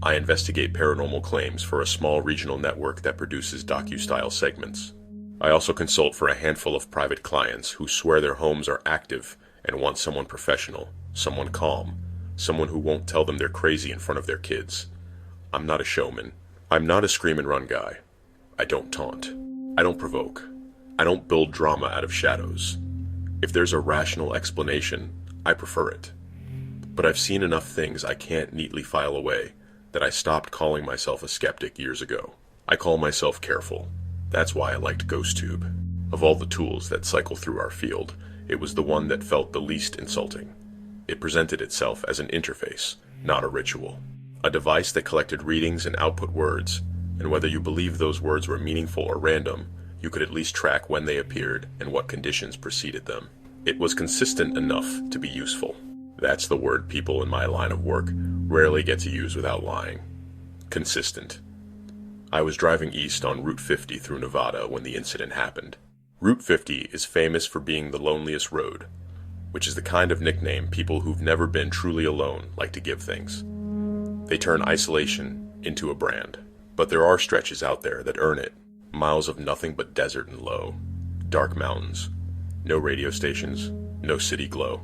I investigate paranormal claims for a small regional network that produces docu-style segments. I also consult for a handful of private clients who swear their homes are active and want someone professional, someone calm, someone who won't tell them they're crazy in front of their kids. I'm not a showman. I'm not a scream and run guy. I don't taunt. I don't provoke. I don't build drama out of shadows. If there's a rational explanation, I prefer it. But I've seen enough things I can't neatly file away that I stopped calling myself a skeptic years ago. I call myself careful. That's why I liked GhostTube. Of all the tools that cycle through our field, it was the one that felt the least insulting. It presented itself as an interface, not a ritual. A device that collected readings and output words, and whether you believed those words were meaningful or random, you could at least track when they appeared and what conditions preceded them. It was consistent enough to be useful. That's the word people in my line of work rarely get to use without lying. Consistent. I was driving east on Route 50 through Nevada when the incident happened. Route 50 is famous for being the loneliest road, which is the kind of nickname people who've never been truly alone like to give things. They turn isolation into a brand. But there are stretches out there that earn it. Miles of nothing but desert and low. Dark mountains. No radio stations, no city glow.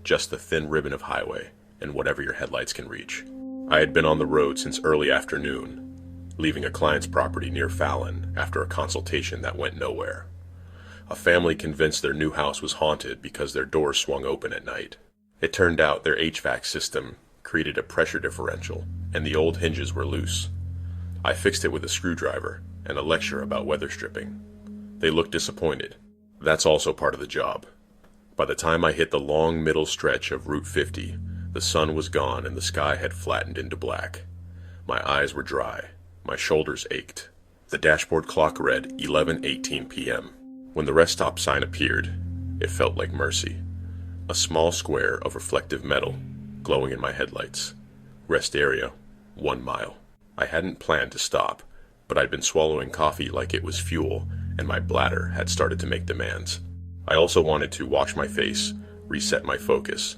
Just the thin ribbon of highway and whatever your headlights can reach. I had been on the road since early afternoon, leaving a client's property near Fallon after a consultation that went nowhere. A family convinced their new house was haunted because their doors swung open at night. It turned out their HVAC system created a pressure differential, and the old hinges were loose. I fixed it with a screwdriver and a lecture about weather stripping. They looked disappointed. That's also part of the job. By the time I hit the long middle stretch of Route 50, the sun was gone and the sky had flattened into black. My eyes were dry. My shoulders ached. The dashboard clock read 11:18 p.m. When the rest stop sign appeared, it felt like mercy. A small square of reflective metal, glowing in my headlights. Rest area, 1 mile. I hadn't planned to stop, but I'd been swallowing coffee like it was fuel, and my bladder had started to make demands. I also wanted to wash my face, reset my focus.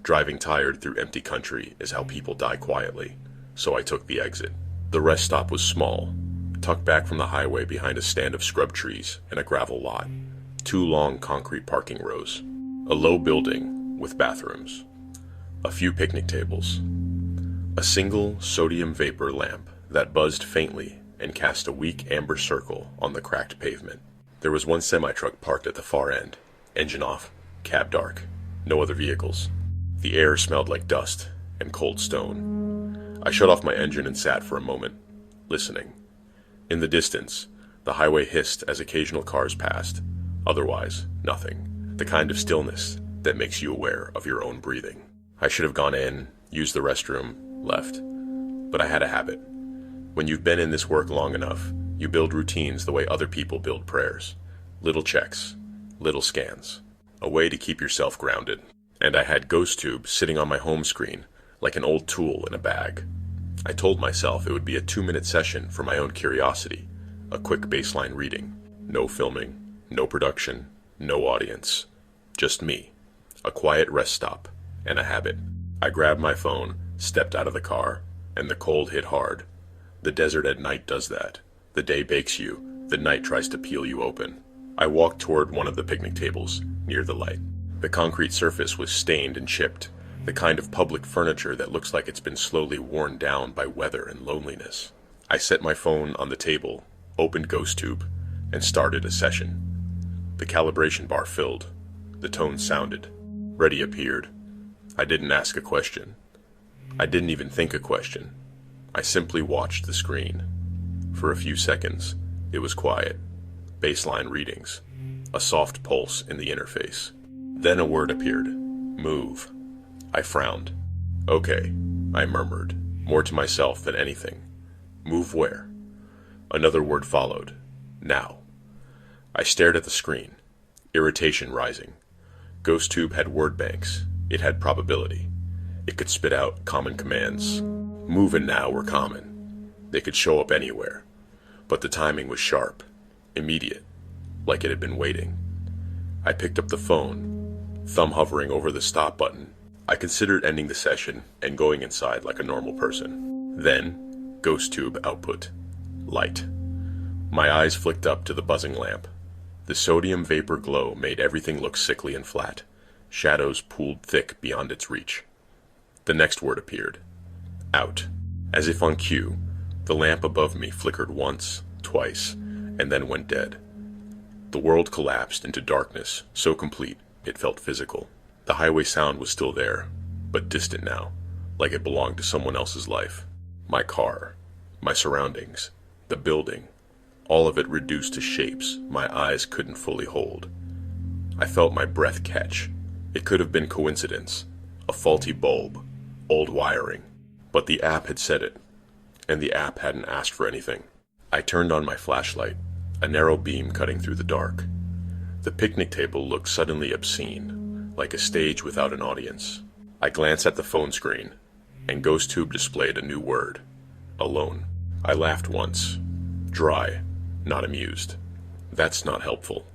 Driving tired through empty country is how people die quietly, so I took the exit. The rest stop was small, tucked back from the highway behind a stand of scrub trees and a gravel lot. 2 long concrete parking rows. A low building with bathrooms. A few picnic tables. A single sodium vapor lamp that buzzed faintly and cast a weak amber circle on the cracked pavement. There was one semi-truck parked at the far end, engine off, cab dark, no other vehicles. The air smelled like dust and cold stone. I shut off my engine and sat for a moment, listening. In the distance, the highway hissed as occasional cars passed. Otherwise, nothing. The kind of stillness that makes you aware of your own breathing. I should have gone in, used the restroom, left. But I had a habit. When you've been in this work long enough, you build routines the way other people build prayers. Little checks, little scans. A way to keep yourself grounded. And I had GhostTube sitting on my home screen, like an old tool in a bag. I told myself it would be a 2-minute session for my own curiosity, a quick baseline reading. No filming, no production, no audience. Just me, a quiet rest stop, and a habit. I grabbed my phone, stepped out of the car, and the cold hit hard. The desert at night does that. The day bakes you, the night tries to peel you open. I walked toward one of the picnic tables, near the light. The concrete surface was stained and chipped, the kind of public furniture that looks like it's been slowly worn down by weather and loneliness. I set my phone on the table, opened GhostTube, and started a session. The calibration bar filled. The tone sounded. Ready appeared. I didn't ask a question. I didn't even think a question. I simply watched the screen. For a few seconds, it was quiet. Baseline readings. A soft pulse in the interface. Then a word appeared. Move. I frowned. Okay, I murmured, more to myself than anything. Move where? Another word followed. Now. I stared at the screen, irritation rising. GhostTube had word banks. It had probability. It could spit out common commands. Move and now were common. They could show up anywhere. But the timing was sharp, immediate, like it had been waiting. I picked up the phone, thumb hovering over the stop button. I considered ending the session and going inside like a normal person. Then, GhostTube output. Light. My eyes flicked up to the buzzing lamp. The sodium vapor glow made everything look sickly and flat. Shadows pooled thick beyond its reach. The next word appeared. Out. As if on cue, the lamp above me flickered once, twice, and then went dead. The world collapsed into darkness, so complete it felt physical. The highway sound was still there, but distant now, like it belonged to someone else's life. My car, my surroundings, the building, all of it reduced to shapes my eyes couldn't fully hold. I felt my breath catch. It could have been coincidence, a faulty bulb, old wiring. But the app had said it, and the app hadn't asked for anything. I turned on my flashlight, a narrow beam cutting through the dark. The picnic table looked suddenly obscene, like a stage without an audience. I glanced at the phone screen, and GhostTube displayed a new word, alone. I laughed once, dry, not amused. That's not helpful.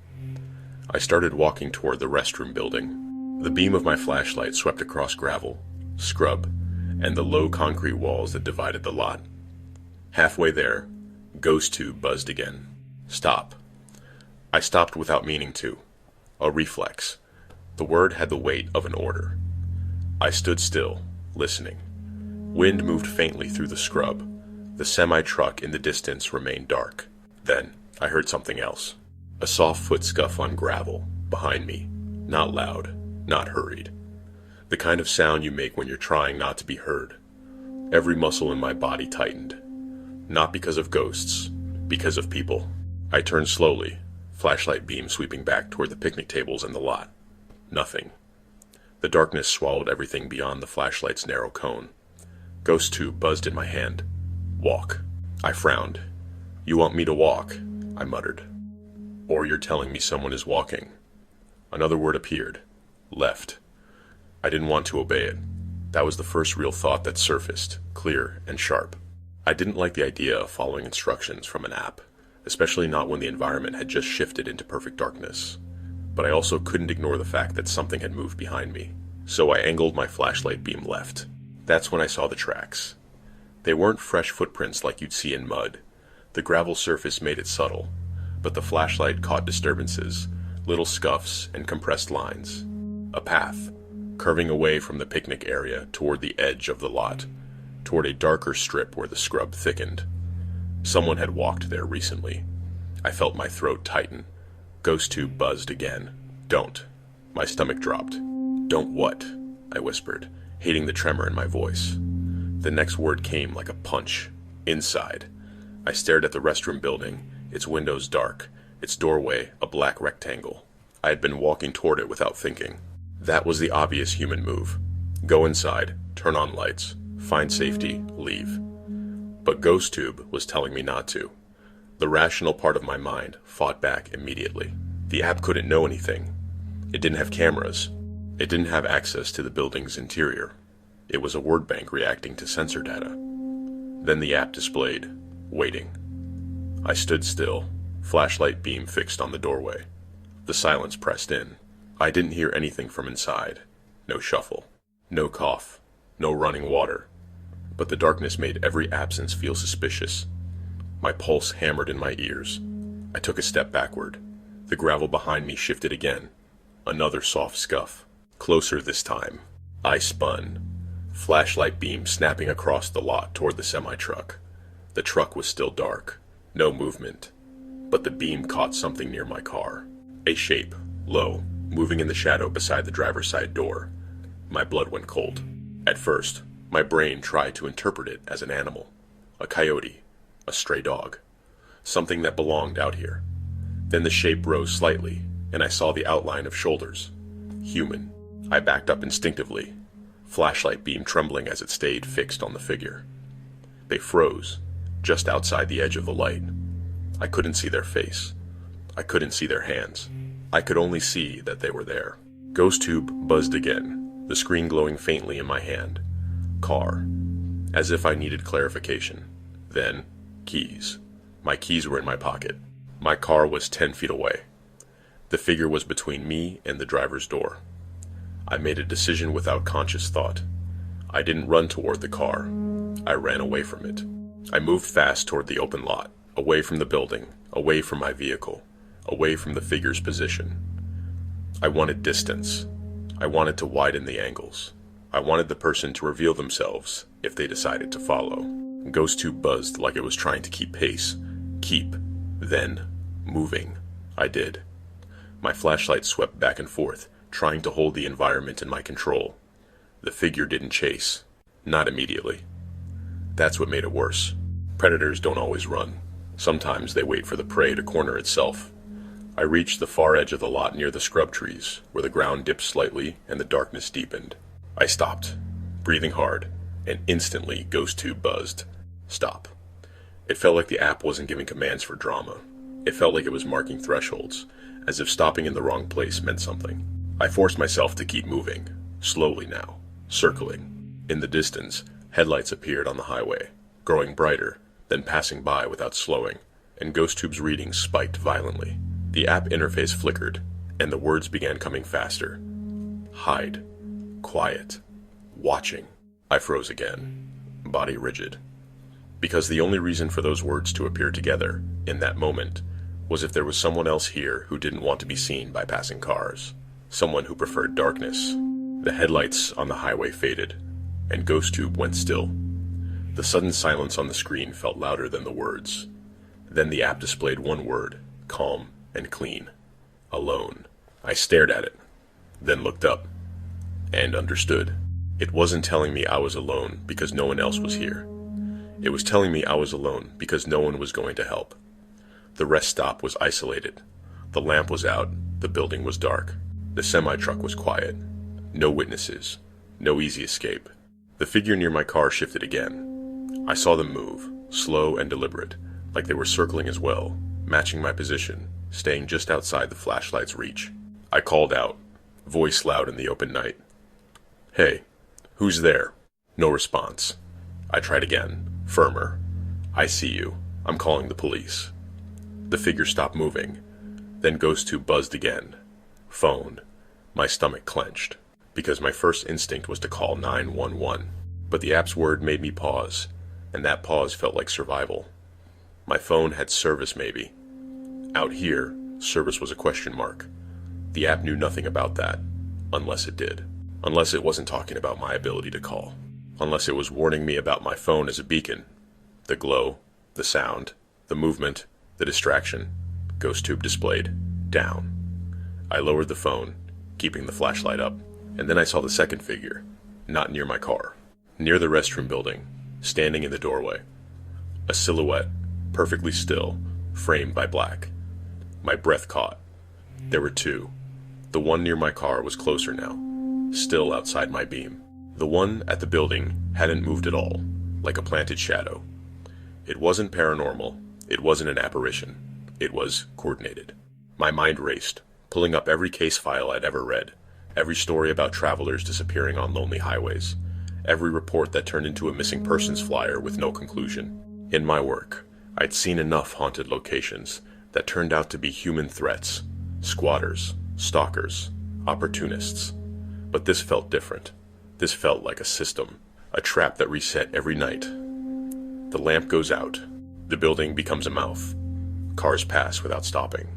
I started walking toward the restroom building. The beam of my flashlight swept across gravel, scrub, and the low concrete walls that divided the lot. Halfway there, GhostTube buzzed again. Stop. I stopped without meaning to. A reflex. The word had the weight of an order. I stood still, listening. Wind moved faintly through the scrub. The semi-truck in the distance remained dark. Then, I heard something else. A soft foot scuff on gravel, behind me. Not loud, not hurried. The kind of sound you make when you're trying not to be heard. Every muscle in my body tightened. Not because of ghosts, because of people. I turned slowly, flashlight beam sweeping back toward the picnic tables and the lot. Nothing. The darkness swallowed everything beyond the flashlight's narrow cone. GhostTube buzzed in my hand. Walk. I frowned. You want me to walk? I muttered. Or you're telling me someone is walking. Another word appeared. Left. I didn't want to obey it. That was the first real thought that surfaced, clear and sharp. I didn't like the idea of following instructions from an app, especially not when the environment had just shifted into perfect darkness. But I also couldn't ignore the fact that something had moved behind me, so I angled my flashlight beam left. That's when I saw the tracks. They weren't fresh footprints like you'd see in mud. The gravel surface made it subtle, but the flashlight caught disturbances, little scuffs and compressed lines. A path, curving away from the picnic area toward the edge of the lot, toward a darker strip where the scrub thickened. Someone had walked there recently. I felt my throat tighten. GhostTube buzzed again. Don't. My stomach dropped. Don't what? I whispered, hating the tremor in my voice. The next word came like a punch. Inside. I stared at the restroom building, its windows dark, its doorway a black rectangle. I had been walking toward it without thinking. That was the obvious human move. Go inside, turn on lights, find safety, leave. But GhostTube was telling me not to. The rational part of my mind fought back immediately. The app couldn't know anything. It didn't have cameras. It didn't have access to the building's interior. It was a word bank reacting to sensor data. Then the app displayed, waiting. I stood still, flashlight beam fixed on the doorway. The silence pressed in. I didn't hear anything from inside. No shuffle. No cough. No running water. But the darkness made every absence feel suspicious. My pulse hammered in my ears. I took a step backward. The gravel behind me shifted again. Another soft scuff. Closer this time. I spun. Flashlight beam snapping across the lot toward the semi-truck. The truck was still dark. No movement. But the beam caught something near my car. A shape, low, moving in the shadow beside the driver's side door. My blood went cold. At first, my brain tried to interpret it as an animal. A coyote. A stray dog. Something that belonged out here. Then the shape rose slightly, and I saw the outline of shoulders. Human. I backed up instinctively, flashlight beam trembling as it stayed fixed on the figure. They froze, just outside the edge of the light. I couldn't see their face. I couldn't see their hands. I could only see that they were there. GhostTube buzzed again, the screen glowing faintly in my hand. Car. As if I needed clarification. Then, keys. My keys were in my pocket. My car was 10 feet away. The figure was between me and the driver's door. I made a decision without conscious thought. I didn't run toward the car. I ran away from it. I moved fast toward the open lot, away from the building, away from my vehicle, away from the figure's position. I wanted distance. I wanted to widen the angles. I wanted the person to reveal themselves if they decided to follow. GhostTube buzzed like it was trying to keep pace. Keep. Then. Moving. I did. My flashlight swept back and forth, trying to hold the environment in my control. The figure didn't chase. Not immediately. That's what made it worse. Predators don't always run. Sometimes they wait for the prey to corner itself. I reached the far edge of the lot near the scrub trees, where the ground dipped slightly and the darkness deepened. I stopped, breathing hard, and instantly GhostTube buzzed. Stop. It felt like the app wasn't giving commands for drama. It felt like it was marking thresholds, as if stopping in the wrong place meant something. I forced myself to keep moving, slowly now, circling. In the distance, headlights appeared on the highway, growing brighter, then passing by without slowing, and GhostTube's readings spiked violently. The app interface flickered, and the words began coming faster. Hide. Quiet. Watching. I froze again, body rigid. Because the only reason for those words to appear together, in that moment, was if there was someone else here who didn't want to be seen by passing cars. Someone who preferred darkness. The headlights on the highway faded, and GhostTube went still. The sudden silence on the screen felt louder than the words. Then the app displayed one word, calm and clean. Alone. I stared at it, then looked up, and understood. It wasn't telling me I was alone because no one else was here. It was telling me I was alone because no one was going to help. The rest stop was isolated. The lamp was out, the building was dark. The semi-truck was quiet. No witnesses. No easy escape. The figure near my car shifted again. I saw them move, slow and deliberate, like they were circling as well, matching my position, staying just outside the flashlight's reach. I called out, voice loud in the open night. "Hey, who's there?" No response. I tried again, firmer. "I see you. I'm calling the police." The figure stopped moving. Then GhostTube buzzed again. Phone. My stomach clenched, because my first instinct was to call 911. But the app's word made me pause, and that pause felt like survival. My phone had service maybe. Out here, service was a question mark. The app knew nothing about that, unless it did. Unless it wasn't talking about my ability to call. Unless it was warning me about my phone as a beacon. The glow, the sound, the movement, the distraction. GhostTube displayed, down. I lowered the phone, keeping the flashlight up, and then I saw the second figure, not near my car, near the restroom building, standing in the doorway. A silhouette, perfectly still, framed by black. My breath caught. There were two. The one near my car was closer now, still outside my beam. The one at the building hadn't moved at all, like a planted shadow. It wasn't paranormal. It wasn't an apparition. It was coordinated. My mind raced, pulling up every case file I'd ever read, every story about travelers disappearing on lonely highways, every report that turned into a missing persons flyer with no conclusion. In my work, I'd seen enough haunted locations that turned out to be human threats, squatters, stalkers, opportunists. But this felt different. This felt like a system, a trap that reset every night. The lamp goes out. The building becomes a mouth. Cars pass without stopping.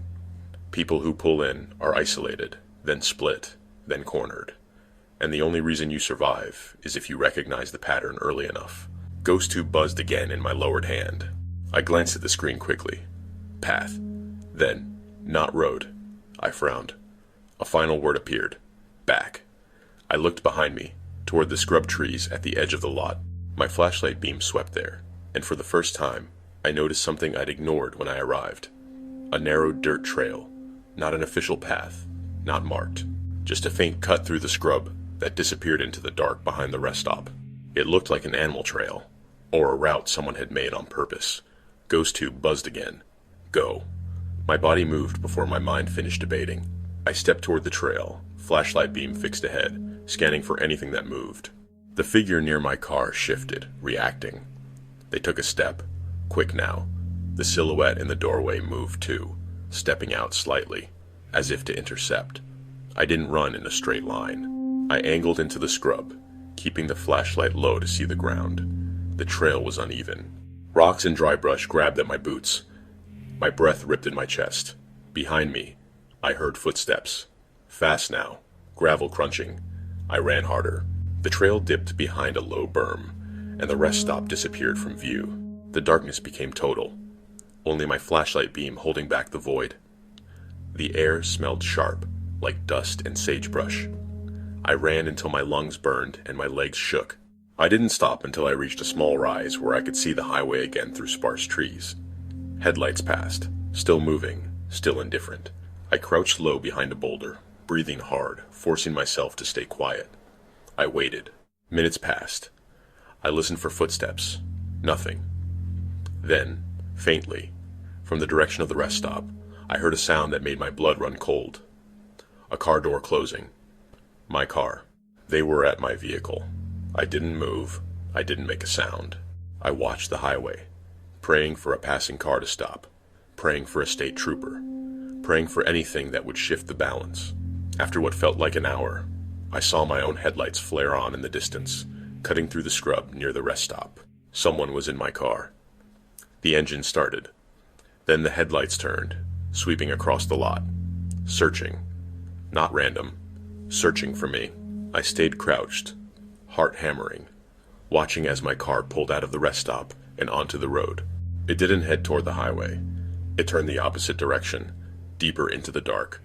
People who pull in are isolated, then split, then cornered. And the only reason you survive is if you recognize the pattern early enough. GhostTube buzzed again in my lowered hand. I glanced at the screen quickly. Path. Then, not road. I frowned. A final word appeared. Back. I looked behind me, toward the scrub trees at the edge of the lot. My flashlight beam swept there, and for the first time, I noticed something I'd ignored when I arrived. A narrow dirt trail, not an official path, not marked. Just a faint cut through the scrub that disappeared into the dark behind the rest stop. It looked like an animal trail, or a route someone had made on purpose. GhostTube buzzed again. Go. My body moved before my mind finished debating. I stepped toward the trail, flashlight beam fixed ahead, scanning for anything that moved. The figure near my car shifted, reacting. They took a step, quick now. The silhouette in the doorway moved too, stepping out slightly, as if to intercept. I didn't run in a straight line. I angled into the scrub, keeping the flashlight low to see the ground. The trail was uneven. Rocks and dry brush grabbed at my boots. My breath ripped in my chest. Behind me, I heard footsteps. Fast now, gravel crunching. I ran harder. The trail dipped behind a low berm, and the rest stop disappeared from view. The darkness became total, only my flashlight beam holding back the void. The air smelled sharp, like dust and sagebrush. I ran until my lungs burned and my legs shook. I didn't stop until I reached a small rise where I could see the highway again through sparse trees. Headlights passed, still moving, still indifferent. I crouched low behind a boulder, breathing hard, forcing myself to stay quiet. I waited. Minutes passed. I listened for footsteps. Nothing. Then, faintly, from the direction of the rest stop, I heard a sound that made my blood run cold. A car door closing. My car. They were at my vehicle. I didn't move. I didn't make a sound. I watched the highway, praying for a passing car to stop, praying for a state trooper, praying for anything that would shift the balance. After what felt like an hour, I saw my own headlights flare on in the distance, cutting through the scrub near the rest stop. Someone was in my car. The engine started. Then the headlights turned, sweeping across the lot. Searching. Not random. Searching for me. I stayed crouched, heart hammering, watching as my car pulled out of the rest stop and onto the road. It didn't head toward the highway. It turned the opposite direction, deeper into the dark.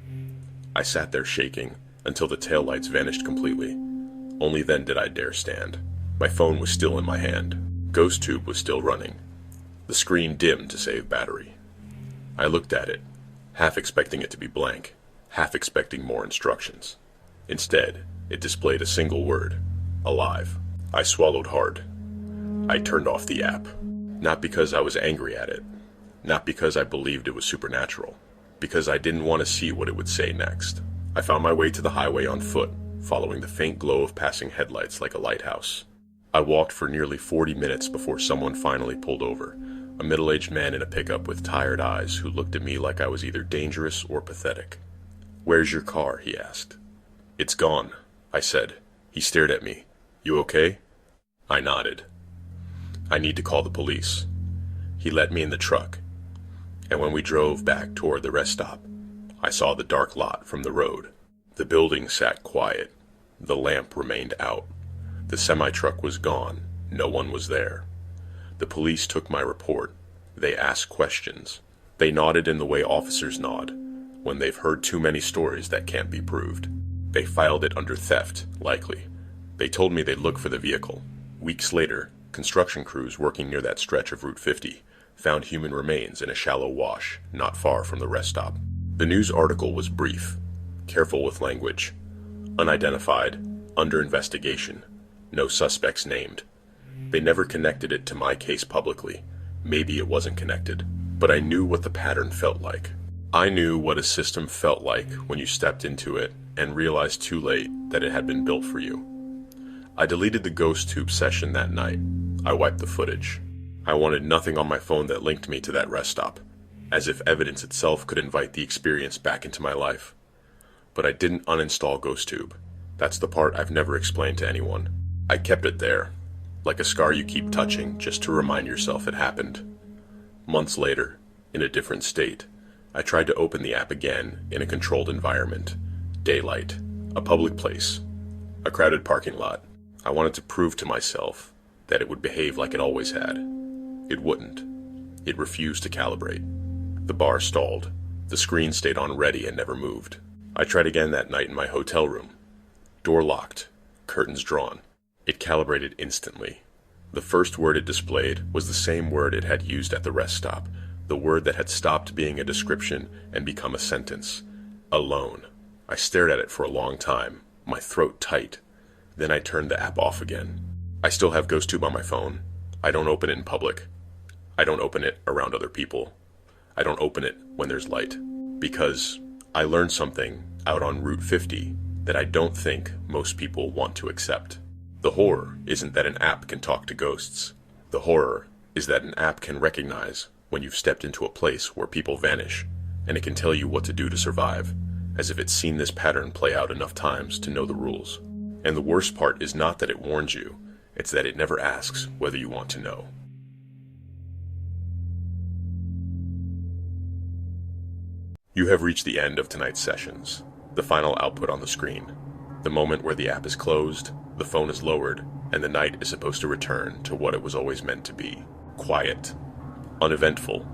I sat there shaking until the taillights vanished completely. Only then did I dare stand. My phone was still in my hand. GhostTube was still running. The screen dimmed to save battery. I looked at it, half expecting it to be blank, half expecting more instructions. Instead, it displayed a single word: alive. I swallowed hard. I turned off the app. Not because I was angry at it. Not because I believed it was supernatural. Because I didn't want to see what it would say next. I found my way to the highway on foot, following the faint glow of passing headlights like a lighthouse. I walked for nearly 40 minutes before someone finally pulled over. A middle-aged man in a pickup with tired eyes who looked at me like I was either dangerous or pathetic. "Where's your car?" he asked. "It's gone," I said. He stared at me. "You okay?" I nodded. "I need to call the police." He let me in the truck, and when we drove back toward the rest stop, I saw the dark lot from the road. The building sat quiet. The lamp remained out. The semi-truck was gone. No one was there. The police took my report. They asked questions. They nodded in the way officers nod when they've heard too many stories that can't be proved. They filed it under theft, likely. They told me they'd look for the vehicle. Weeks later, construction crews working near that stretch of Route 50 found human remains in a shallow wash not far from the rest stop. The news article was brief, careful with language. Unidentified, under investigation, no suspects named. They never connected it to my case publicly. Maybe it wasn't connected, but I knew what the pattern felt like. I knew what a system felt like when you stepped into it and realized too late that it had been built for you. I deleted the GhostTube session that night. I wiped the footage. I wanted nothing on my phone that linked me to that rest stop, as if evidence itself could invite the experience back into my life. But I didn't uninstall GhostTube. That's the part I've never explained to anyone. I kept it there, like a scar you keep touching just to remind yourself it happened. Months later, in a different state, I tried to open the app again in a controlled environment. Daylight, a public place, a crowded parking lot. I wanted to prove to myself that it would behave like it always had. It wouldn't. It refused to calibrate. The bar stalled. The screen stayed on ready and never moved. I tried again that night in my hotel room. Door locked, curtains drawn. It calibrated instantly. The first word it displayed was the same word it had used at the rest stop, the word that had stopped being a description and become a sentence. Alone. I stared at it for a long time, my throat tight. Then I turned the app off again. I still have GhostTube on my phone. I don't open it in public. I don't open it around other people. I don't open it when there's light. Because I learned something out on Route 50 that I don't think most people want to accept. The horror isn't that an app can talk to ghosts. The horror is that an app can recognize when you've stepped into a place where people vanish, and it can tell you what to do to survive, as if it's seen this pattern play out enough times to know the rules. And the worst part is not that it warns you, it's that it never asks whether you want to know. You have reached the end of tonight's sessions, the final output on the screen, the moment where the app is closed, the phone is lowered, and the night is supposed to return to what it was always meant to be. Quiet, uneventful,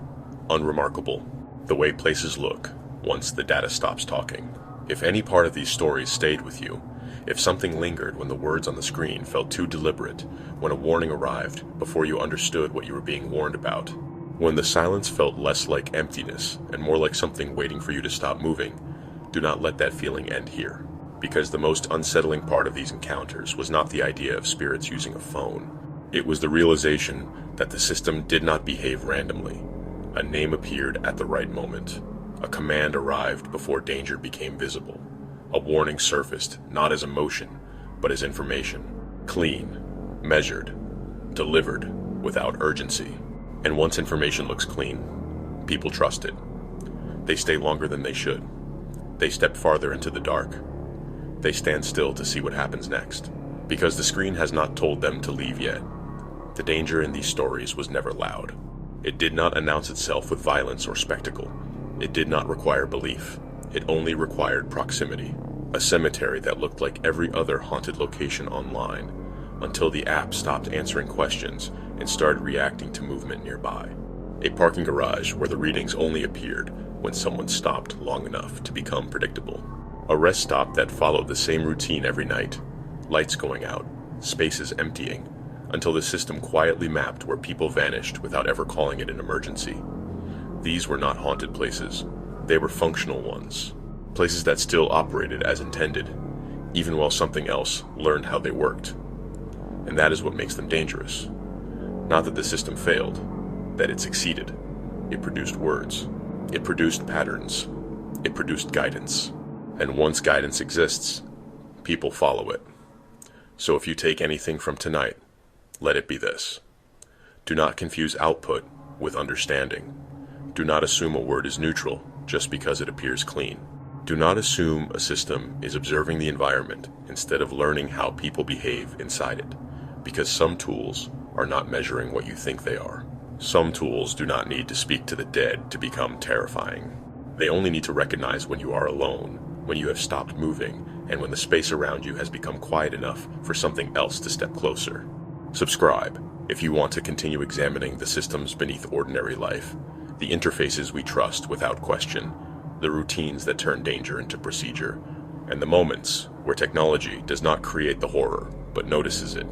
unremarkable, the way places look once the data stops talking. If any part of these stories stayed with you, if something lingered when the words on the screen felt too deliberate, when a warning arrived before you understood what you were being warned about, when the silence felt less like emptiness and more like something waiting for you to stop moving, do not let that feeling end here. Because the most unsettling part of these encounters was not the idea of spirits using a phone. It was the realization that the system did not behave randomly. A name appeared at the right moment. A command arrived before danger became visible. A warning surfaced, not as emotion, but as information. Clean, measured, delivered, without urgency. And once information looks clean, people trust it. They stay longer than they should. They step farther into the dark. They stand still to see what happens next, because the screen has not told them to leave yet. The danger in these stories was never loud. It did not announce itself with violence or spectacle. It did not require belief. It only required proximity. A cemetery that looked like every other haunted location online, until the app stopped answering questions and started reacting to movement nearby. A parking garage where the readings only appeared when someone stopped long enough to become predictable. A rest stop that followed the same routine every night. Lights going out, spaces emptying, until the system quietly mapped where people vanished without ever calling it an emergency. These were not haunted places. They were functional ones. Places that still operated as intended, even while something else learned how they worked. And that is what makes them dangerous. Not that the system failed, that it succeeded. It produced words. It produced patterns. It produced guidance. And once guidance exists, people follow it. So if you take anything from tonight, let it be this. Do not confuse output with understanding. Do not assume a word is neutral just because it appears clean. Do not assume a system is observing the environment instead of learning how people behave inside it, because some tools are not measuring what you think they are. Some tools do not need to speak to the dead to become terrifying. They only need to recognize when you are alone, when you have stopped moving, and when the space around you has become quiet enough for something else to step closer. Subscribe if you want to continue examining the systems beneath ordinary life, the interfaces we trust without question, the routines that turn danger into procedure, and the moments where technology does not create the horror, but notices it.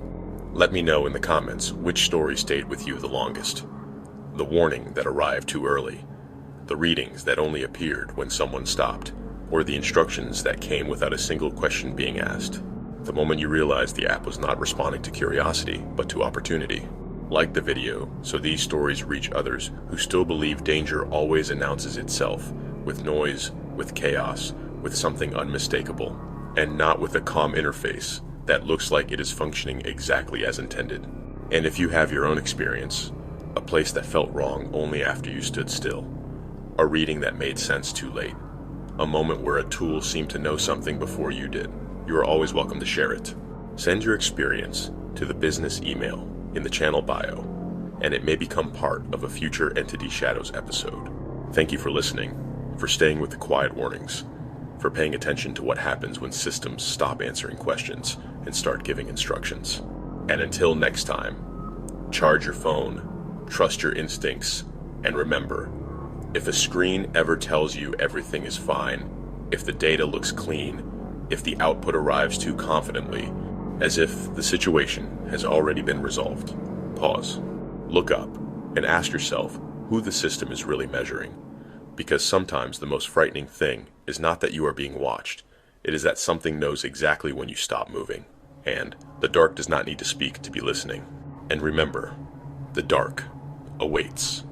Let me know in the comments which story stayed with you the longest. The warning that arrived too early, the readings that only appeared when someone stopped, or the instructions that came without a single question being asked. The moment you realized the app was not responding to curiosity, but to opportunity. Like the video so these stories reach others who still believe danger always announces itself, with noise, with chaos, with something unmistakable, and not with a calm interface that looks like it is functioning exactly as intended. And if you have your own experience, a place that felt wrong only after you stood still, a reading that made sense too late, a moment where a tool seemed to know something before you did, you are always welcome to share it. Send your experience to the business email in the channel bio, and it may become part of a future Entity Shadows episode. Thank you for listening, for staying with the quiet warnings, for paying attention to what happens when systems stop answering questions and start giving instructions. And until next time, charge your phone, trust your instincts, and remember, if a screen ever tells you everything is fine, if the data looks clean, if the output arrives too confidently, as if the situation has already been resolved, pause, look up, and ask yourself who the system is really measuring. Because sometimes the most frightening thing is not that you are being watched, it is that something knows exactly when you stop moving. And the dark does not need to speak to be listening. And remember, the dark awaits.